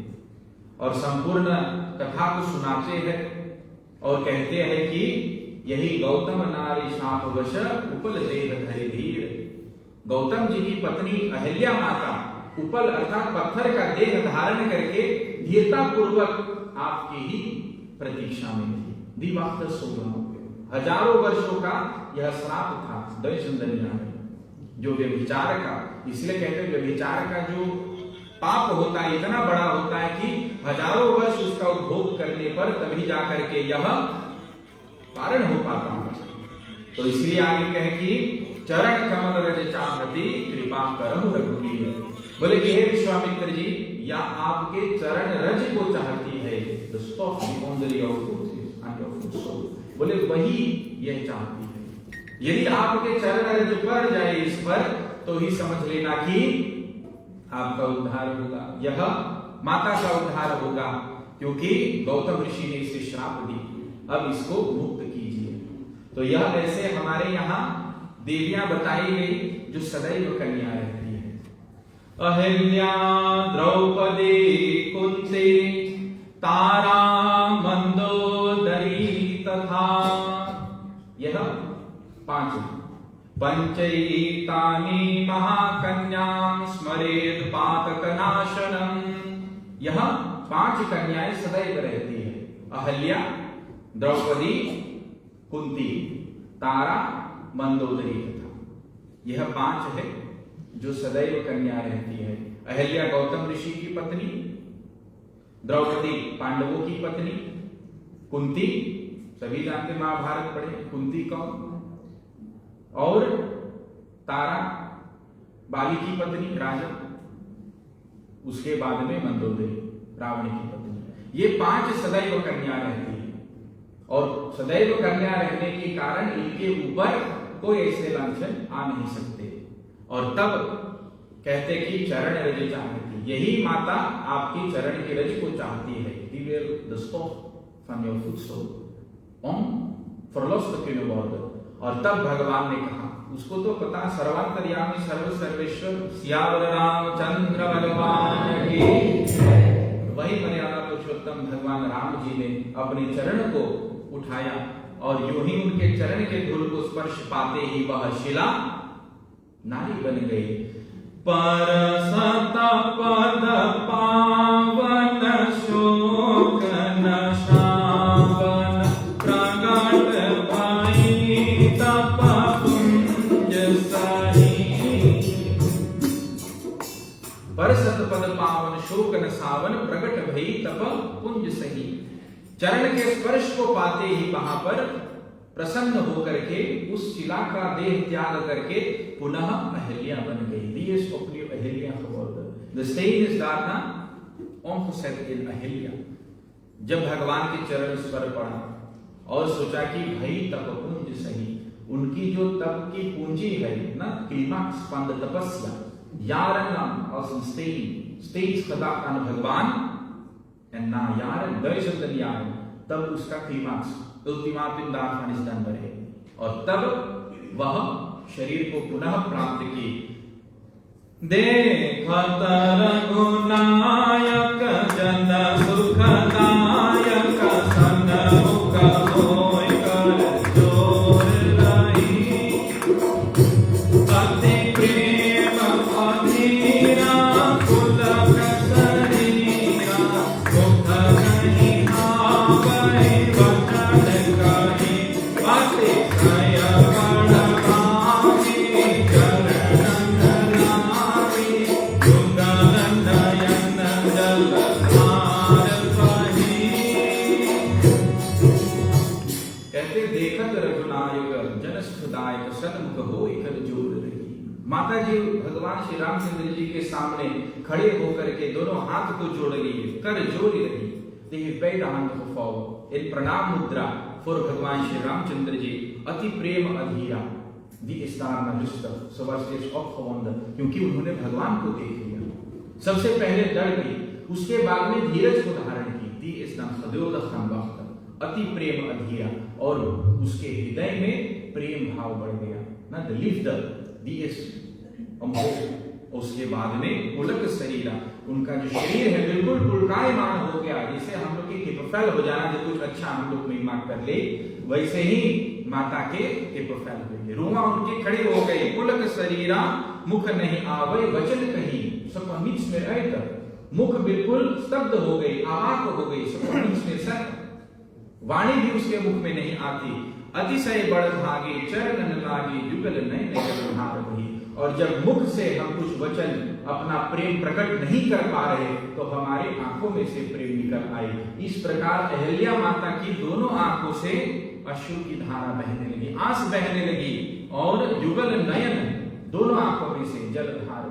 और संपूर्ण कथा को सुनाते हैं और कहते हैं कि यही गौतम नारी शाप वश उपल देह धरि धीर। गौतम जी की पत्नी अहिल्या माता उपल अर्थात पत्थर का देह धारण करके धीरता पूर्वक आपकी ही प्रतीक्षा में थी। दिवाकर 16 हजारों वर्षों का यह श्राप था दैवचंदनिया में, जो व्यभिचार का, इसलिए कहते हैं व्यभिचार का जो पाप होता है इतना बड़ा होता है कि हजारों वर्ष उसका उपभोग करने पर तभी जाकर के यह पारण हो पाता है। तो इसलिए आगे कहे कि चरण कमल रज चाहती कृपा करहु रघुवीर। बोले कि हे विश्वामित्र जी, या आपके चरण रज को चाहती है, the stop the boundary of forces and of soul। बोले वही यह चाहती है। यदि आपके चरण रज पर जाए इस पर, तो ही समझ लेना कि आपका उद्धार होगा, यह माता का उद्धार होगा, क्योंकि गौतम ऋषि ने इसे श्राप दी, अब इसको मुक्त कीजिए। तो यह ऐसे हमारे यहाँ देवियां बताई गई जो सदैव कन्या रहती है। अहिल्या, द्रौपदी, कुंती, तारा, मंदोदरी तथा यह 5 पंचैतानि महाकन्यां स्मरेद पातकनाशनम। यह 5 कन्याएं सदैव रहती है। अहल्या, द्रौपदी, कुंती, तारा, मंदोदरी तथा यह 5 है जो सदैव कन्या रहती है। अहल्या गौतम ऋषि की पत्नी, द्रौपदी पांडवों की पत्नी, कुंती सभी जानते महाभारत पढ़े, कुंती कौन, और तारा बाली की पत्नी राजा, उसके बाद में मंदोदरी रावण की पत्नी। ये 5 सदैव कन्या रहती है और सदैव कन्या रहने के कारण इनके ऊपर कोई ऐसे लांछन आ नहीं सकते। और तब कहते कि चरण रज चाहती, यही माता आपकी चरण के रज को चाहती है। The stop from your footstool on for lost the queen of order। और तब भगवान ने कहा उसको तो पता, सर्वांतर्यामी सर्व सर्वेश्वर सियावर रामचंद्र भगवान की। वही मर्यादा पुरुषोत्तम भगवान राम जी ने अपने चरण को उठाया और यूं ही उनके चरण के धूल को स्पर्श पाते ही वह शिला नारी बन गई। पर सत पद पावन शोक नशावन प्रगट भई तप कुंज सही। पर सत पद पावन शोक नशावन प्रगट भई तप कुंज सही। चरण के स्पर्श को पाते ही वहां पर प्रसन्न होकर के उस शिला का देह त्याग करके पुनः अहिल्या बन गई। Die is opnieuw Ahilia geworden. De steen is daarna omgezet in Ahilia. जब भगवान के चरण स्पर पड़ा और सोचा कि भाई तप पुंज सही, उनकी जो तप की पूंजी है ना, क्लीमाक्स van de tapasya, jarenlang als een steen steeds gedacht aan भगवान, en na jaren, duizenden jaren, तब उसका क्लीमाक्स ultimatum daarvan is dan bereikt और तब वह शरीर को पुनः प्राप्त की। देखत रघुनायक जन सुखदायक सन्मुख होय कर जोर रही। अति प्रेम अधीरा पुलक शरीरा मुख नहीं आवै वचन कही। अति क्षय बड़ भागी चरणन लागी युगल नयन जल धार बही। कहते देखत रघुनायक जन सुखदायक सन्मुख होय कर जोर रही। माता जी भगवान श्री रामचंद्र जी के सामने खड़े होकर के दोनों हाथ को जोड़ लिए, कर जोड़ रही। देखिए beide handen gevouwen in प्रणाम मुद्रा voor भगवान श्री रामचंद्र जी। अति प्रेम अधीरा, die is daarna rustig, ze was steeds opgewonden क्योंकि उन्होंने भगवान को देख लिया। सबसे पहले डर गई, उसके बाद में धीरज को धारण की। die is dan geduldig gaan wachten, अति प्रेम अधीरा, और उसके हृदय में प्रेम भाव बढ़ गया ना, de liefde die is omhoog। उसके बाद में पुलक शरीरा, उनका जो शरीर है बिल्कुल पुलकायमान हो गया। जैसे हम लोग की किपफेल हो जाना, जो कुछ अच्छा हम लोग में मांग कर ले, वैसे ही माता के किपफेल हुए, रुआ उनके खड़े हो गए। पुलक शरीरा मुख नहीं आवे वचन कहीं, सब मिच में रहकर मुख बिल्कुल स्तब्ध हो गई, आवाक हो गई, सब मिच में सर वाणी भी उसके मुख में नहीं आती। अतिशय बड़ भागे चरण लागे युगल नयन जल धार बही। और जब मुख से हम कुछ वचन अपना प्रेम प्रकट नहीं कर पा रहे तो हमारे आंखों में से प्रेम निकल आई। इस प्रकार अहिल्या माता की दोनों आंखों से अश्रु की धारा बहने लगी, आंस बहने लगी, और युगल नयन दोनों आंखों में से जल धार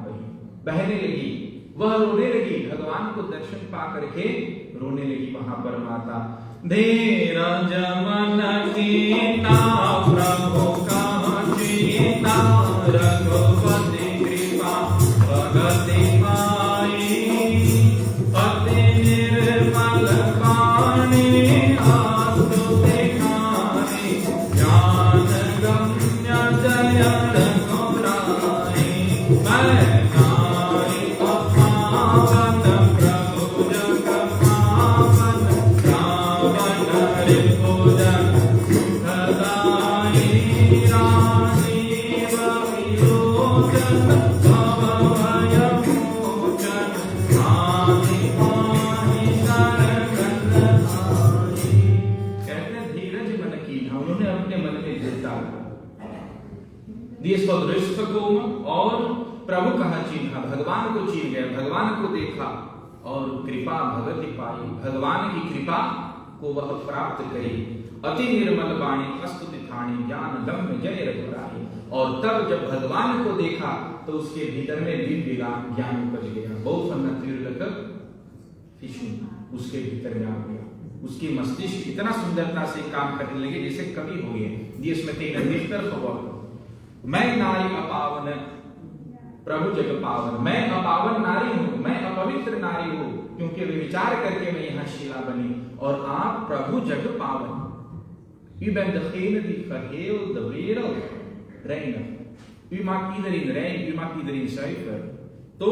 बहने लगी। वह रोने लगी, भगवान को दर्शन पा करके रोने लगी वहां पर माता। धीरज मन कीना प्रभु का चीता, रघुपति कृपा भगति पाई। अति निर्मल पानी आस्तु दिखाई, ज्ञान गम्य जय रघुराई। मैं नारी अपावन प्रभु जग पावन, रावण रिपुजन सुखदाई। राजीव विलोचन भव भय मोचन, आदि पाहि शरण आई। कहते हैं धीरज मन कीन्हा, उन्होंने अपने मन में दृढ़ता देश को दृष्ट कोम और प्रभु कहा चिन्हा, भगवान को चिन्ह गया, भगवान को देखा और कृपा भगति पाई, भगवान की कृपा को वह प्राप्त करी। अति निर्मल वाणी अस्तुति थाणी, ज्ञान गम्य जय रघुराई। और तब जब भगवान को देखा तो उसके भीतर में दिव्य ज्ञान उपज गया। बहुत उसके भीतर में आ गया, उसकी मस्तिष्क इतना सुंदरता से काम करने लगे जैसे कवि हो गए। जिसमें तेन निष्कर खबर, मैं नारी अपावन प्रभु जग पावन, मैं अपावन नारी हूं, मैं अपवित्र नारी हूं, क्योंकि वे विचार करके मैं यहाँ शिला बनी, और आप प्रभु जग पावन। U bent degene die geheel de wereld reinigt. wie macht iedereen rein, wie macht iedereen zuiver. तो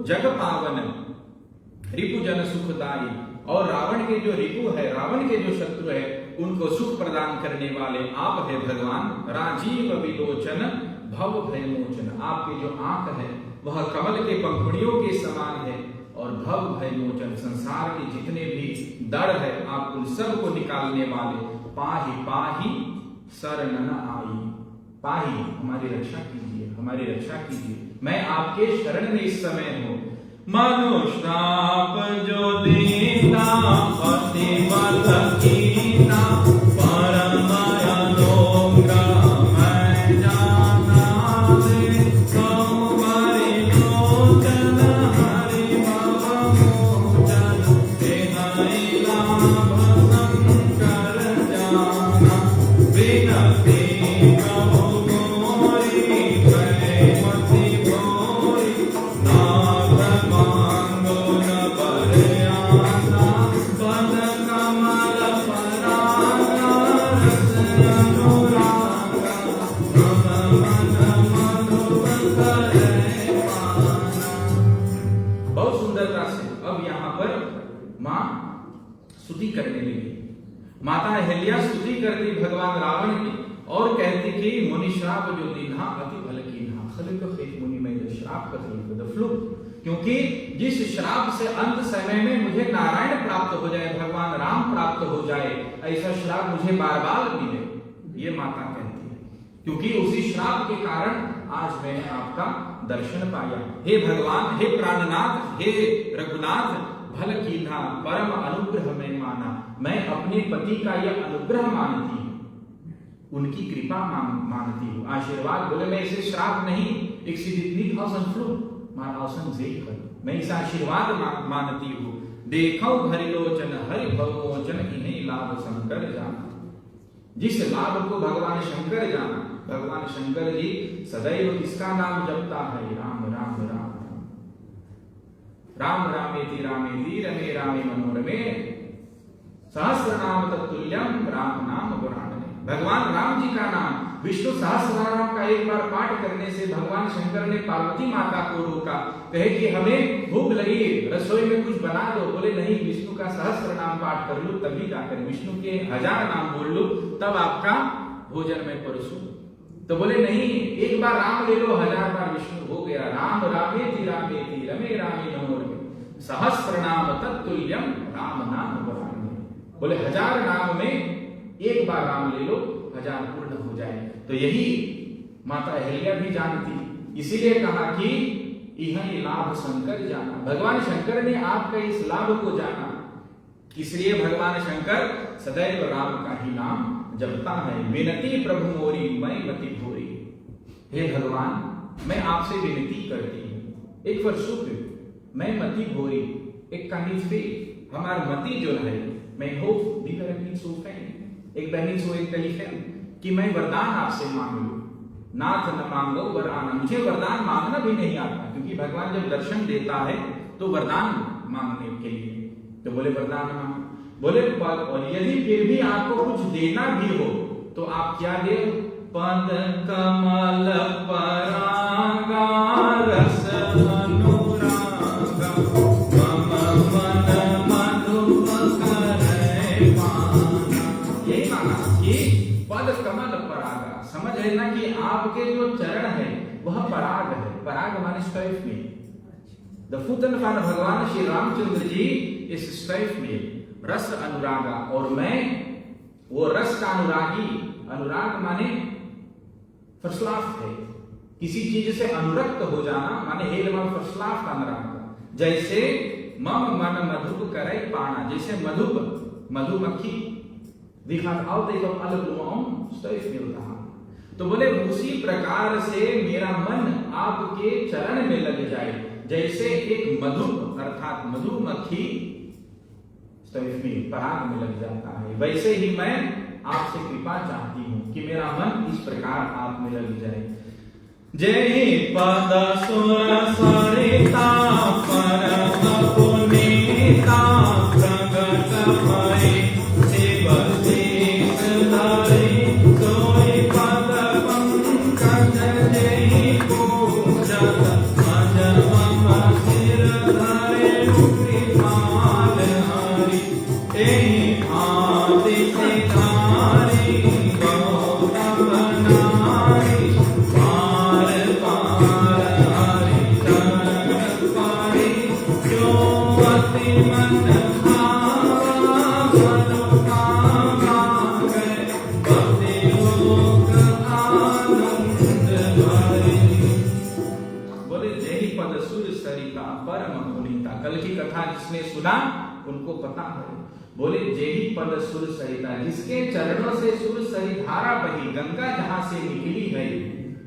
जग पावन रिपु जन सुखदाई, और रावण के जो रिपु है, रावण के जो शत्रु है, उनको सुख प्रदान करने वाले आप है भगवान। राजीव विलोचन भव भय मोचन, आपके जो आंख है वह कमल के पंखुड़ियों के समान है, और भव भय मोचन, संसार के जितने भी डर है आप उन सब को निकालने वाले। पाहि पाहि शरण आई, पाहि हमारी रक्षा कीजिए, हमारी रक्षा कीजिए, मैं आपके शरण में इस समय हूं। मनुष्याप जो देता पति बल कीना, परम अनुग्रह मैं जाना दे, हरि लोचन हरि भव मोचन, हरि लाभ शंकर जाना, विनती प्रभु मोरी मति भोरी, नाथ मांगो न बरयाना, पद कमल परागा रस अनुरागा, मन मन मधुर करे पाना। बहुत सुंदरता से अब यहाँ पर माँ स्तुति करने लगी। माता अहिल्या स्तुति करती भगवान रावण की और कहती कि मुनि श्राप जो दीन्हा अति भल कीन्हा, खलिक खेत मुनि में श्राप कथी द फ्लू, क्योंकि जिस श्राप से अंत समय में मुझे नारायण प्राप्त हो जाए, भगवान राम प्राप्त हो जाए, ऐसा श्राप मुझे बार बार मिले, ये माता कहती है, क्योंकि उसी श्राप के कारण आज मैंने आपका दर्शन पाया। हे भगवान, हे प्राणनाथ, हे रघुनाथ, भल कीन्हा, परम अनुग्रह में माना, मैं अपने पति का यह अनुग्रह मानती हूँ, उनकी कृपा मानती हूँ, आशीर्वाद। बोले मैं इसे श्राप नहीं, एक सीधी औसन फ्लू मार औसन जेखल, मैं इसे आशीर्वाद मानती हूँ। देखो भरिलोचन हरि भवमोचन, इन्हें लाभ शंकर जाना, जिस लाभ को भगवान शंकर जाना, भगवान शंकर जी सदैव किसका नाम जपता है? राम राम राम राम रामेति रामेति रमे रामे मनोरमे, सहस्र नाम तत्तुल्यम राम नाम पुराणे। भगवान राम जी का नाम, विष्णु सहस्रनाम का एक बार पाठ करने से भगवान शंकर ने पार्वती माता को रोका, कहे कि हमें भूख लगी, रसोई में कुछ बना दो। बोले नहीं, विष्णु का सहस्र नाम पाठ कर लो तभी जाकर, विष्णु के 1000 नाम बोल लो तब आपका भोजन में परोसूं। तो बोले नहीं, एक बार राम ले लो, 1000 बार विष्णु हो गया। राम रामेति रामेति रमे रामे मनोरमे, सहस्र नाम तत्तुल्यम राम नाम पुराणे। बोले 1000 नाम में एक बार राम ले लो, 1000 पूर्ण हो जाए। तो यही माता अहिल्या भी जानती, इसीलिए कहा कि यह लाभ शंकर जाना, भगवान शंकर ने आपका इस लाभ को जाना, इसलिए भगवान शंकर सदैव राम का ही नाम जपता है। विनती प्रभु मोरी मैं मति भोरी, हे भगवान मैं आपसे विनती करती हूँ, एक वर्षुक मैं मति भोरी, एक कानी से हमार मति जो है, मैं हो दिखरनी सोफे एक बहनी सो एक कलीफेन कि मैं वरदान आपसे मांग लूं। नाथ न मांगो वरदान, मुझे वरदान मांगना भी नहीं आता, क्योंकि भगवान जब दर्शन देता है तो वरदान मांगने के लिए, तो बोले वरदान मांग। बोले और यदि फिर भी आपको कुछ देना भी हो तो आप क्या दे? पद कमल परागा रस अनुरागा, मम मन मधुप करे पाना। यही माना कि पद कमल परागा, समझ लेना कि आपके जो चरण है वह पराग है। पराग माने स्ट्राइफ में, द फुटन फॉर भगवान श्री रामचंद्र जी इस स्ट्राइफ में रस अनुरागा, और मैं वो रस का अनुरागी। अनुराग माने फसलाफ है, किसी चीज से अनुरक्त हो जाना, माने हेल मन फसलाफ का अनुराग। जैसे मम मन मधुप करे पाना, जैसे मधुप मधुमक्खी दिखात आओ देखो अलग स्ट्राइफ मिलता। तो बोले उसी प्रकार से मेरा मन आपके चरण में लग जाए, जैसे एक मधुप अर्थात मधुमक्खी में पराग में लग जाता है, वैसे ही मैं आपसे कृपा चाहती हूं कि मेरा मन इस प्रकार आप में लग जाए। जय पद सुर सरिता परम पुनीता, प्रगट भई शिव शीश धरि, सोई पद पंकज जय जय भांति सिधारी गौतम नारी पार पार हरि चरण पारी जो अति मन भावा मनोकामना गए भक्ति लोक आनंद भरे। बोले जय पद सुर सरिता परम पुनीता। कल की कथा जिसने सुना उनको पता है। बोले जय पद सुर सरिता, जिसके चरणों से सुर सरी धारा बही, गंगा जहां से निकली है।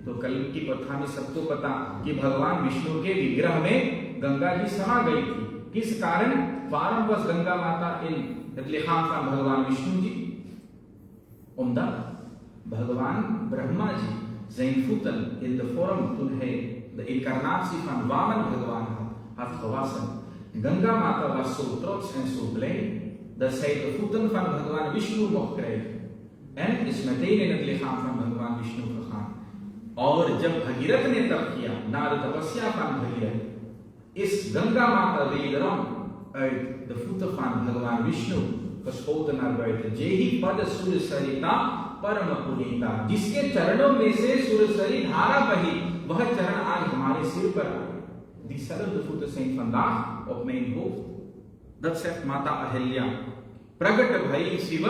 तो कल की कथा में सबको पता कि भगवान विष्णु के विग्रह में गंगा जी समा गई थी। किस कारण? पारंपस गंगा माता इन लिखा था भगवान विष्णु जी उमदा भगवान Brahma ji Zeinfuten in the forum toen hij de incarnatie van Wamen Bhagwan had gewassen. Ganga Mata was zo trots en zo blij dat zij de voeten van Bhagwan Vishnu mocht krijgen. En is meteen in het lichaam van Bhagwan Vishnu gegaan. और जब भगीरथ ने तप किया, नारद तपस्या van Bhagirath, is Ganga Mata wederom uit de voeten van Bhagwan Vishnu gespoten naar buiten. Jehi pad sur sarita परम पुनीता, जिसके चरणों में से सुरसरी धारा बही, वह चरण आज हमारे सिर पर आए. Diezelfde voeten zijn vandaag op mijn hoofd. Dat zegt माता अहिल्या. प्रकट भई शिव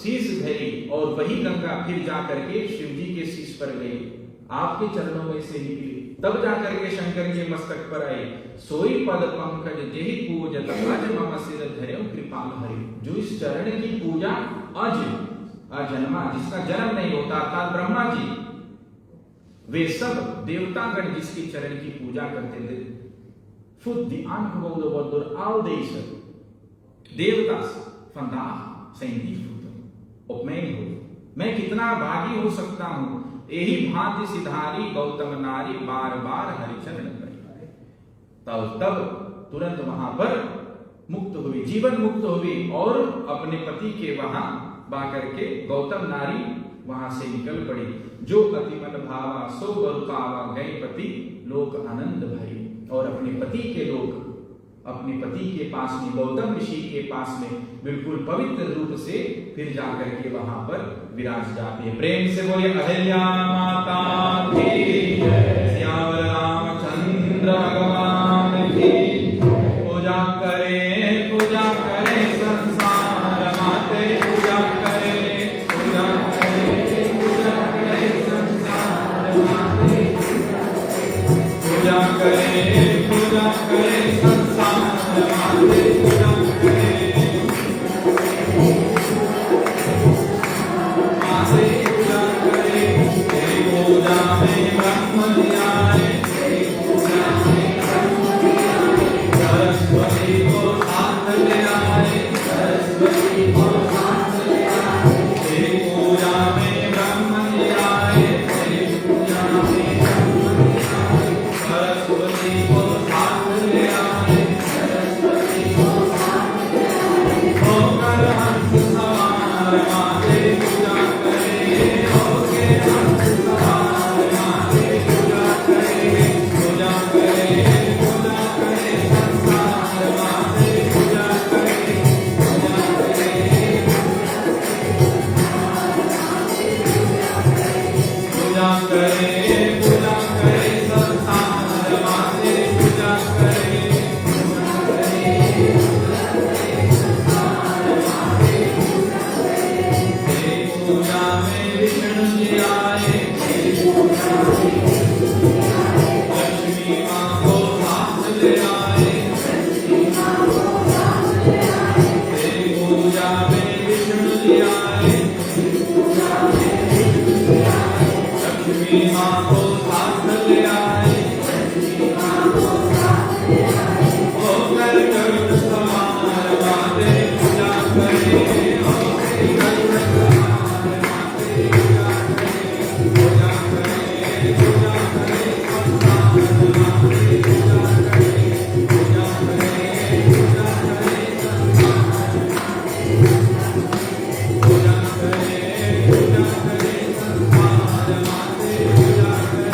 शीश धरी, और वही गंगा फिर जाकर के शिव जी के शीश पर गई. आपके चरणों में से निकली, तब जाकर के शंकर के मस्तक पर आए. सोई पद पंकज जेहि पूजत अज मम सिर धर्यो कृपाल हरि. जो इस चरण की पूजा अजन्मा, जिसका जन्म नहीं होता, अर्थात ब्रह्मा जी, वे सब देवतागण जिसके चरण की पूजा करते थे. Voet die aangeboden wordt door al deze देवता's vandaag zijn die voeten op mijn hoofd. मैं कितना भागी हो सकता हूं, यही भांति सिधारी गौतम नारी बार बार हरिचरण करी. तब तुरंत वहां पर मुक्त हुई, जीवन मुक्त हुई, और अपने पति के वहां बाकर के गौतम नारी वहां से निकल पड़ी. जो अति मन भावा सो बरु पावा, गए पति लोक आनंद भई. और अपने पति के लोग, अपने पति के पास में, गौतम ऋषि के पास में बिल्कुल पवित्र रूप से फिर जाकर के वहां पर विराज जाती है. प्रेम से बोलिए अहिल्या माता की जय, श्यामल रामचंद्र भगवान की. पूजा करें संसार माते, पूजा करें संसार माते, पूजा करें संसार माते, पूजा करें माते, पूजा करें. तेरी पूजा में ब्रह्म ध्यान, तेरी पूजा में ब्रह्म ध्यान, सरस्वती को साथ ले आए, सरस्वती को साथ ले आए. तेरी पूजा में ब्रह्म ध्यान, तेरी पूजा में ब्रह्म ध्यान, सरस्वती को साथ ले आए, सरस्वती को साथ ले आए. होकर हंस सवार माते, पूजा करें, होके हंस सवार माते, पूजा करें, पूजा करें, पूजा करें संसार माते, पूजा करें, पूजा करें, पूजा करें, पूजा करें संसार माते, पूजा करें, पूजा करें, संसार माते. तेरी पूजा में विष्णु जी आए, तेरी पूजा में लक्ष्मी मां को साथ ले आए, लक्ष्मी मां को साथ ले आए. तेरी पूजा में विष्णु जी आए, तेरी पूजा में विष्णु जी आए. लक्ष्मी मां को साथ ले आए, लक्ष्मी मां को साथ ले आए. होकर गरुड़ सवार माते, पूजा करें, होकर गरुड़ सवार माते, पूजा करें, पूजा करें, पूजा करें संसार माते, पूजा करें, पूजा करें, पूजा करें संसार माते, पूजा करें, पूजा करें संसार माते, पूजा करें.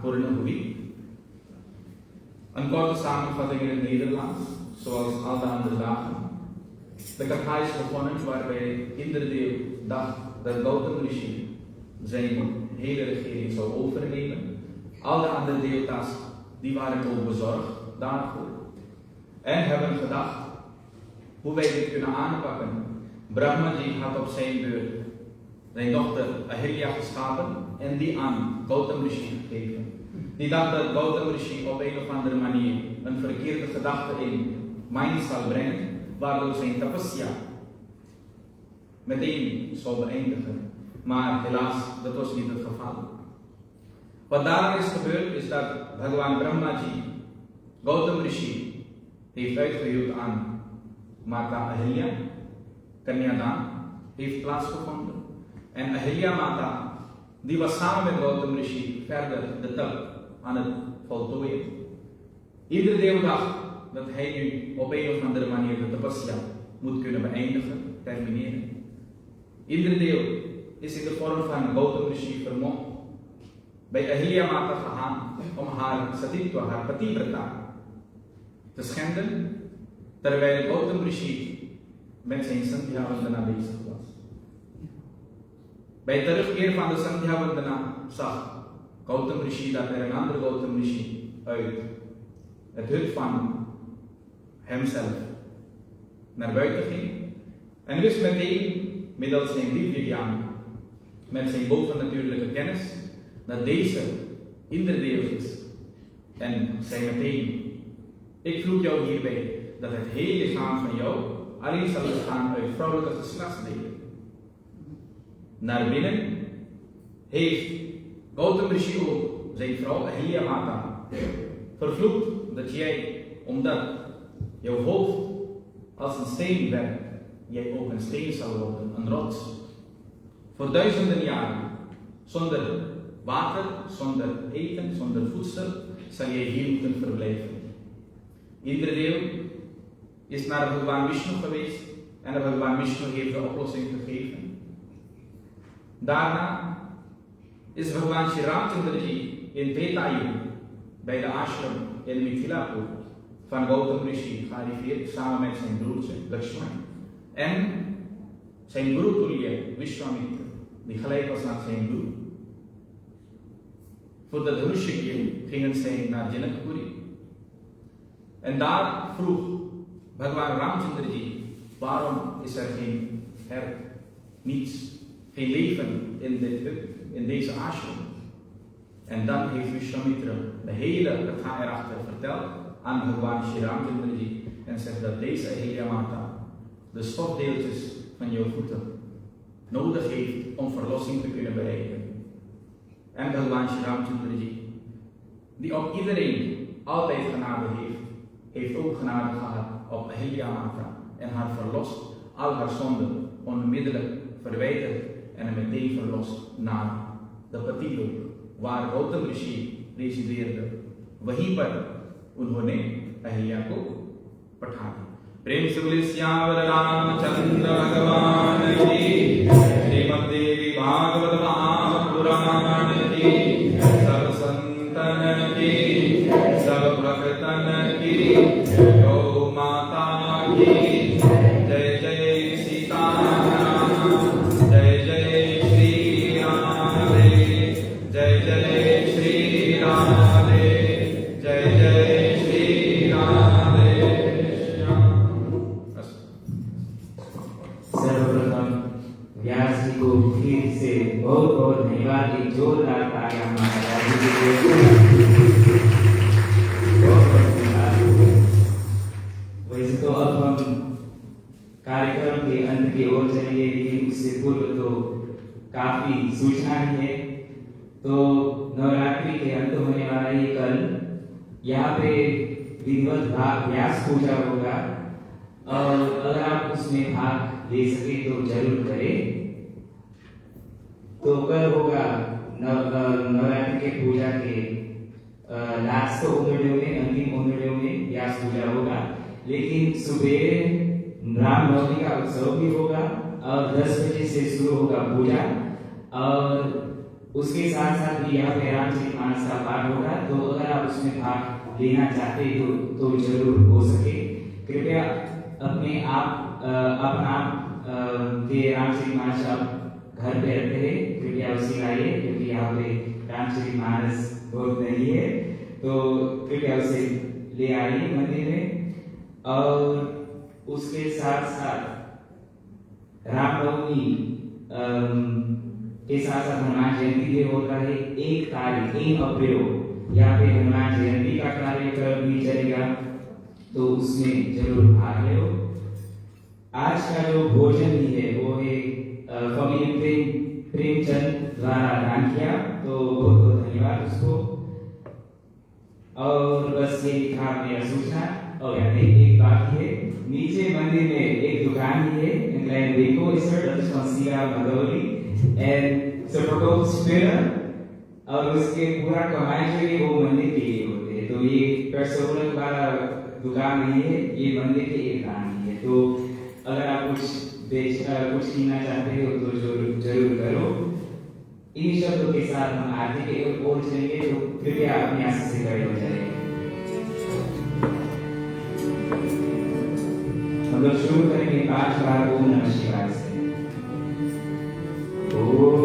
पूर्ण हुई. Een korte samenvatting in het Nederlands, zoals al de andere dagen. De katha is begonnen waarbij iedere deel dacht dat Gautam Rishi zijn hele regering zou overnemen. Al de andere deelta's die waren ook bezorgd daarvoor. En hebben gedacht hoe wij dit kunnen aanpakken. Brahmaji had op zijn beurt zijn dochter Ahilya geschapen en die aan Gautam Rishi gegeven. Die dacht dat Gautam Rishi op een of andere manier een verkeerde gedachte in mind zal brengen, waardoor zijn tapasya meteen zou beëindigen. Maar helaas, dat was niet het geval. Wat daar is gebeurd is dat Bhagwan Brahmaji Gautam Rishi heeft uitgehuwd aan Mata Ahilya. Kanyadan heeft plaatsgevonden. En Ahilya Mata, die was samen met Gautam Rishi verder de tap aan het voltooien. Ieder deel dacht dat hij nu op een of andere manier de tapasya moet kunnen beëindigen, termineren. Ieder deel is in de vorm van Gautam Rishi vermocht bij Ahilya Mata gegaan om haar satitwa, haar pativrata, te schenden, terwijl Gautam Rishi met zijn Sandhya Vandana bezig was. Bij terugkeer van de Sandhya Vandana zag Gautam Rishi dat er een andere Gautam Rishi uit het hut van hemzelf naar buiten ging en wist meteen middels zijn Divya met zijn bovennatuurlijke kennis dat deze inderdeel is en zei meteen: ik vloek jou hierbij dat het hele lichaam van jou alleen zal bestaan uit vrouwelijke geslachtsdelen. Naar binnen heeft Gautam Rishi ook zijn vrouw Ahilya Mata vervloekt dat jij, omdat jouw hoofd als een steen werd, jij ook een steen zal worden, een rots. Voor duizenden jaren, zonder water, zonder eten, zonder voedsel, zal jij hier moeten verblijven. Ieder deel is naar Bhagwan Vishnu geweest en Bhagwan Vishnu heeft de oplossing gegeven. Daarna is Bhagwan Shri Ramchandraji in Tetayu bij de ashram in Mithilapur van Gautam Rishi gearriveerd samen met zijn broertje Lakshman en zijn broer Tulya Vishwamitra, die gelijk was aan zijn broer. Voor dat Rushikje gingen zij naar Janakpuri. En daar vroeg Bhagwan Ramchandraji: waarom is er geen hert, niets, geen leven in deze ashram? En dan heeft Vishwamitra de hele katha erachter verteld aan Bhagwan Shri Ramchandraji en zegt dat deze Ahilya Mata de stofdeeltjes van jouw voeten nodig heeft om verlossing te kunnen bereiken. En Bhagwan Shri Ramchandraji, die op iedereen altijd genade heeft ook genade gehad op Ahilya Mata en haar verlost, al haar zonden onmiddellijk verwijderd en meteen verlost naar de Patilok, waar Gautam Rishi resideerde. वहीं पर उन्होंने अहिल्या को पठा दिया. प्रेम से बोले श्यावर रामचंद्र भगवान की, श्रीमद्देवी भागवत महापुराण की, सब संतन की, सब भक्तन की, गौ माता की जय जय सीताराम, जय जय श्री राम. जोरदार तालियां हमारे दादी के लिए। बहुत धन्यवाद। वैसे तो अब हम कार्यक्रम के अंत की ओर चलेंगे, लेकिन उससे पूर्व तो काफी सूचना भी है। तो नवरात्रि के अंत होने वाला ये कल यहाँ पे विधिवत व्यास पूजा होगा, और अगर आप उसमें भाग ले सके तो जरूर करें। तो कल होगा नवरात्रि के पूजा के लास्ट ओंदड़ियों में, अंतिम ओंदड़ियों में व्यास पूजा होगा, लेकिन सुबह रामनवमी का उत्सव भी होगा और 10 बजे से शुरू होगा पूजा, और उसके साथ साथ भी यहाँ पे रामचरितमानस का पाठ होगा। तो अगर आप उसमें भाग लेना चाहते हो तो जरूर हो सके। कृपया अपने आप के रामचरितमानस आप घर पे रखते हैं, कृपया उसे लाइए, क्योंकि यहाँ पे रामचरितमानस बहुत नहीं है, तो कृपया उसे ले आइए मंदिर में। और उसके साथ साथ रामनवमी के साथ साथ हनुमान जयंती भी होता है। 1 अप्रैल यहाँ पे हनुमान जयंती का कार्यक्रम भी चलेगा, तो उसमें जरूर भाग लो। आज का जो भोजन भी है वो है कवि प्रेमचंद द्वारा दान किया, तो बहुत बहुत धन्यवाद उसको। और बस ये था मेरा सूचना। और एक बात है, नीचे मंदिर में एक दुकान भी है, इंग्लैंड देखो इस पर दक्षिण मदौली एंड सपोर्ट स्पेयर, और उसके पूरा कमाई जो है वो मंदिर के लिए होते हैं। तो ये पर्सोनल वाला दुकान नहीं है, ये मंदिर के एक दान है। तो अगर आप कुछ कीना चाहते हो तो जरूर करो। इन शब्दों के साथ हम आरती के ओर चलेंगे, तो कृपया अपने आसन से खड़े हो जाइए। हम लोग शुरू करेंगे 5 बार ओम नमः शिवाय से। ओम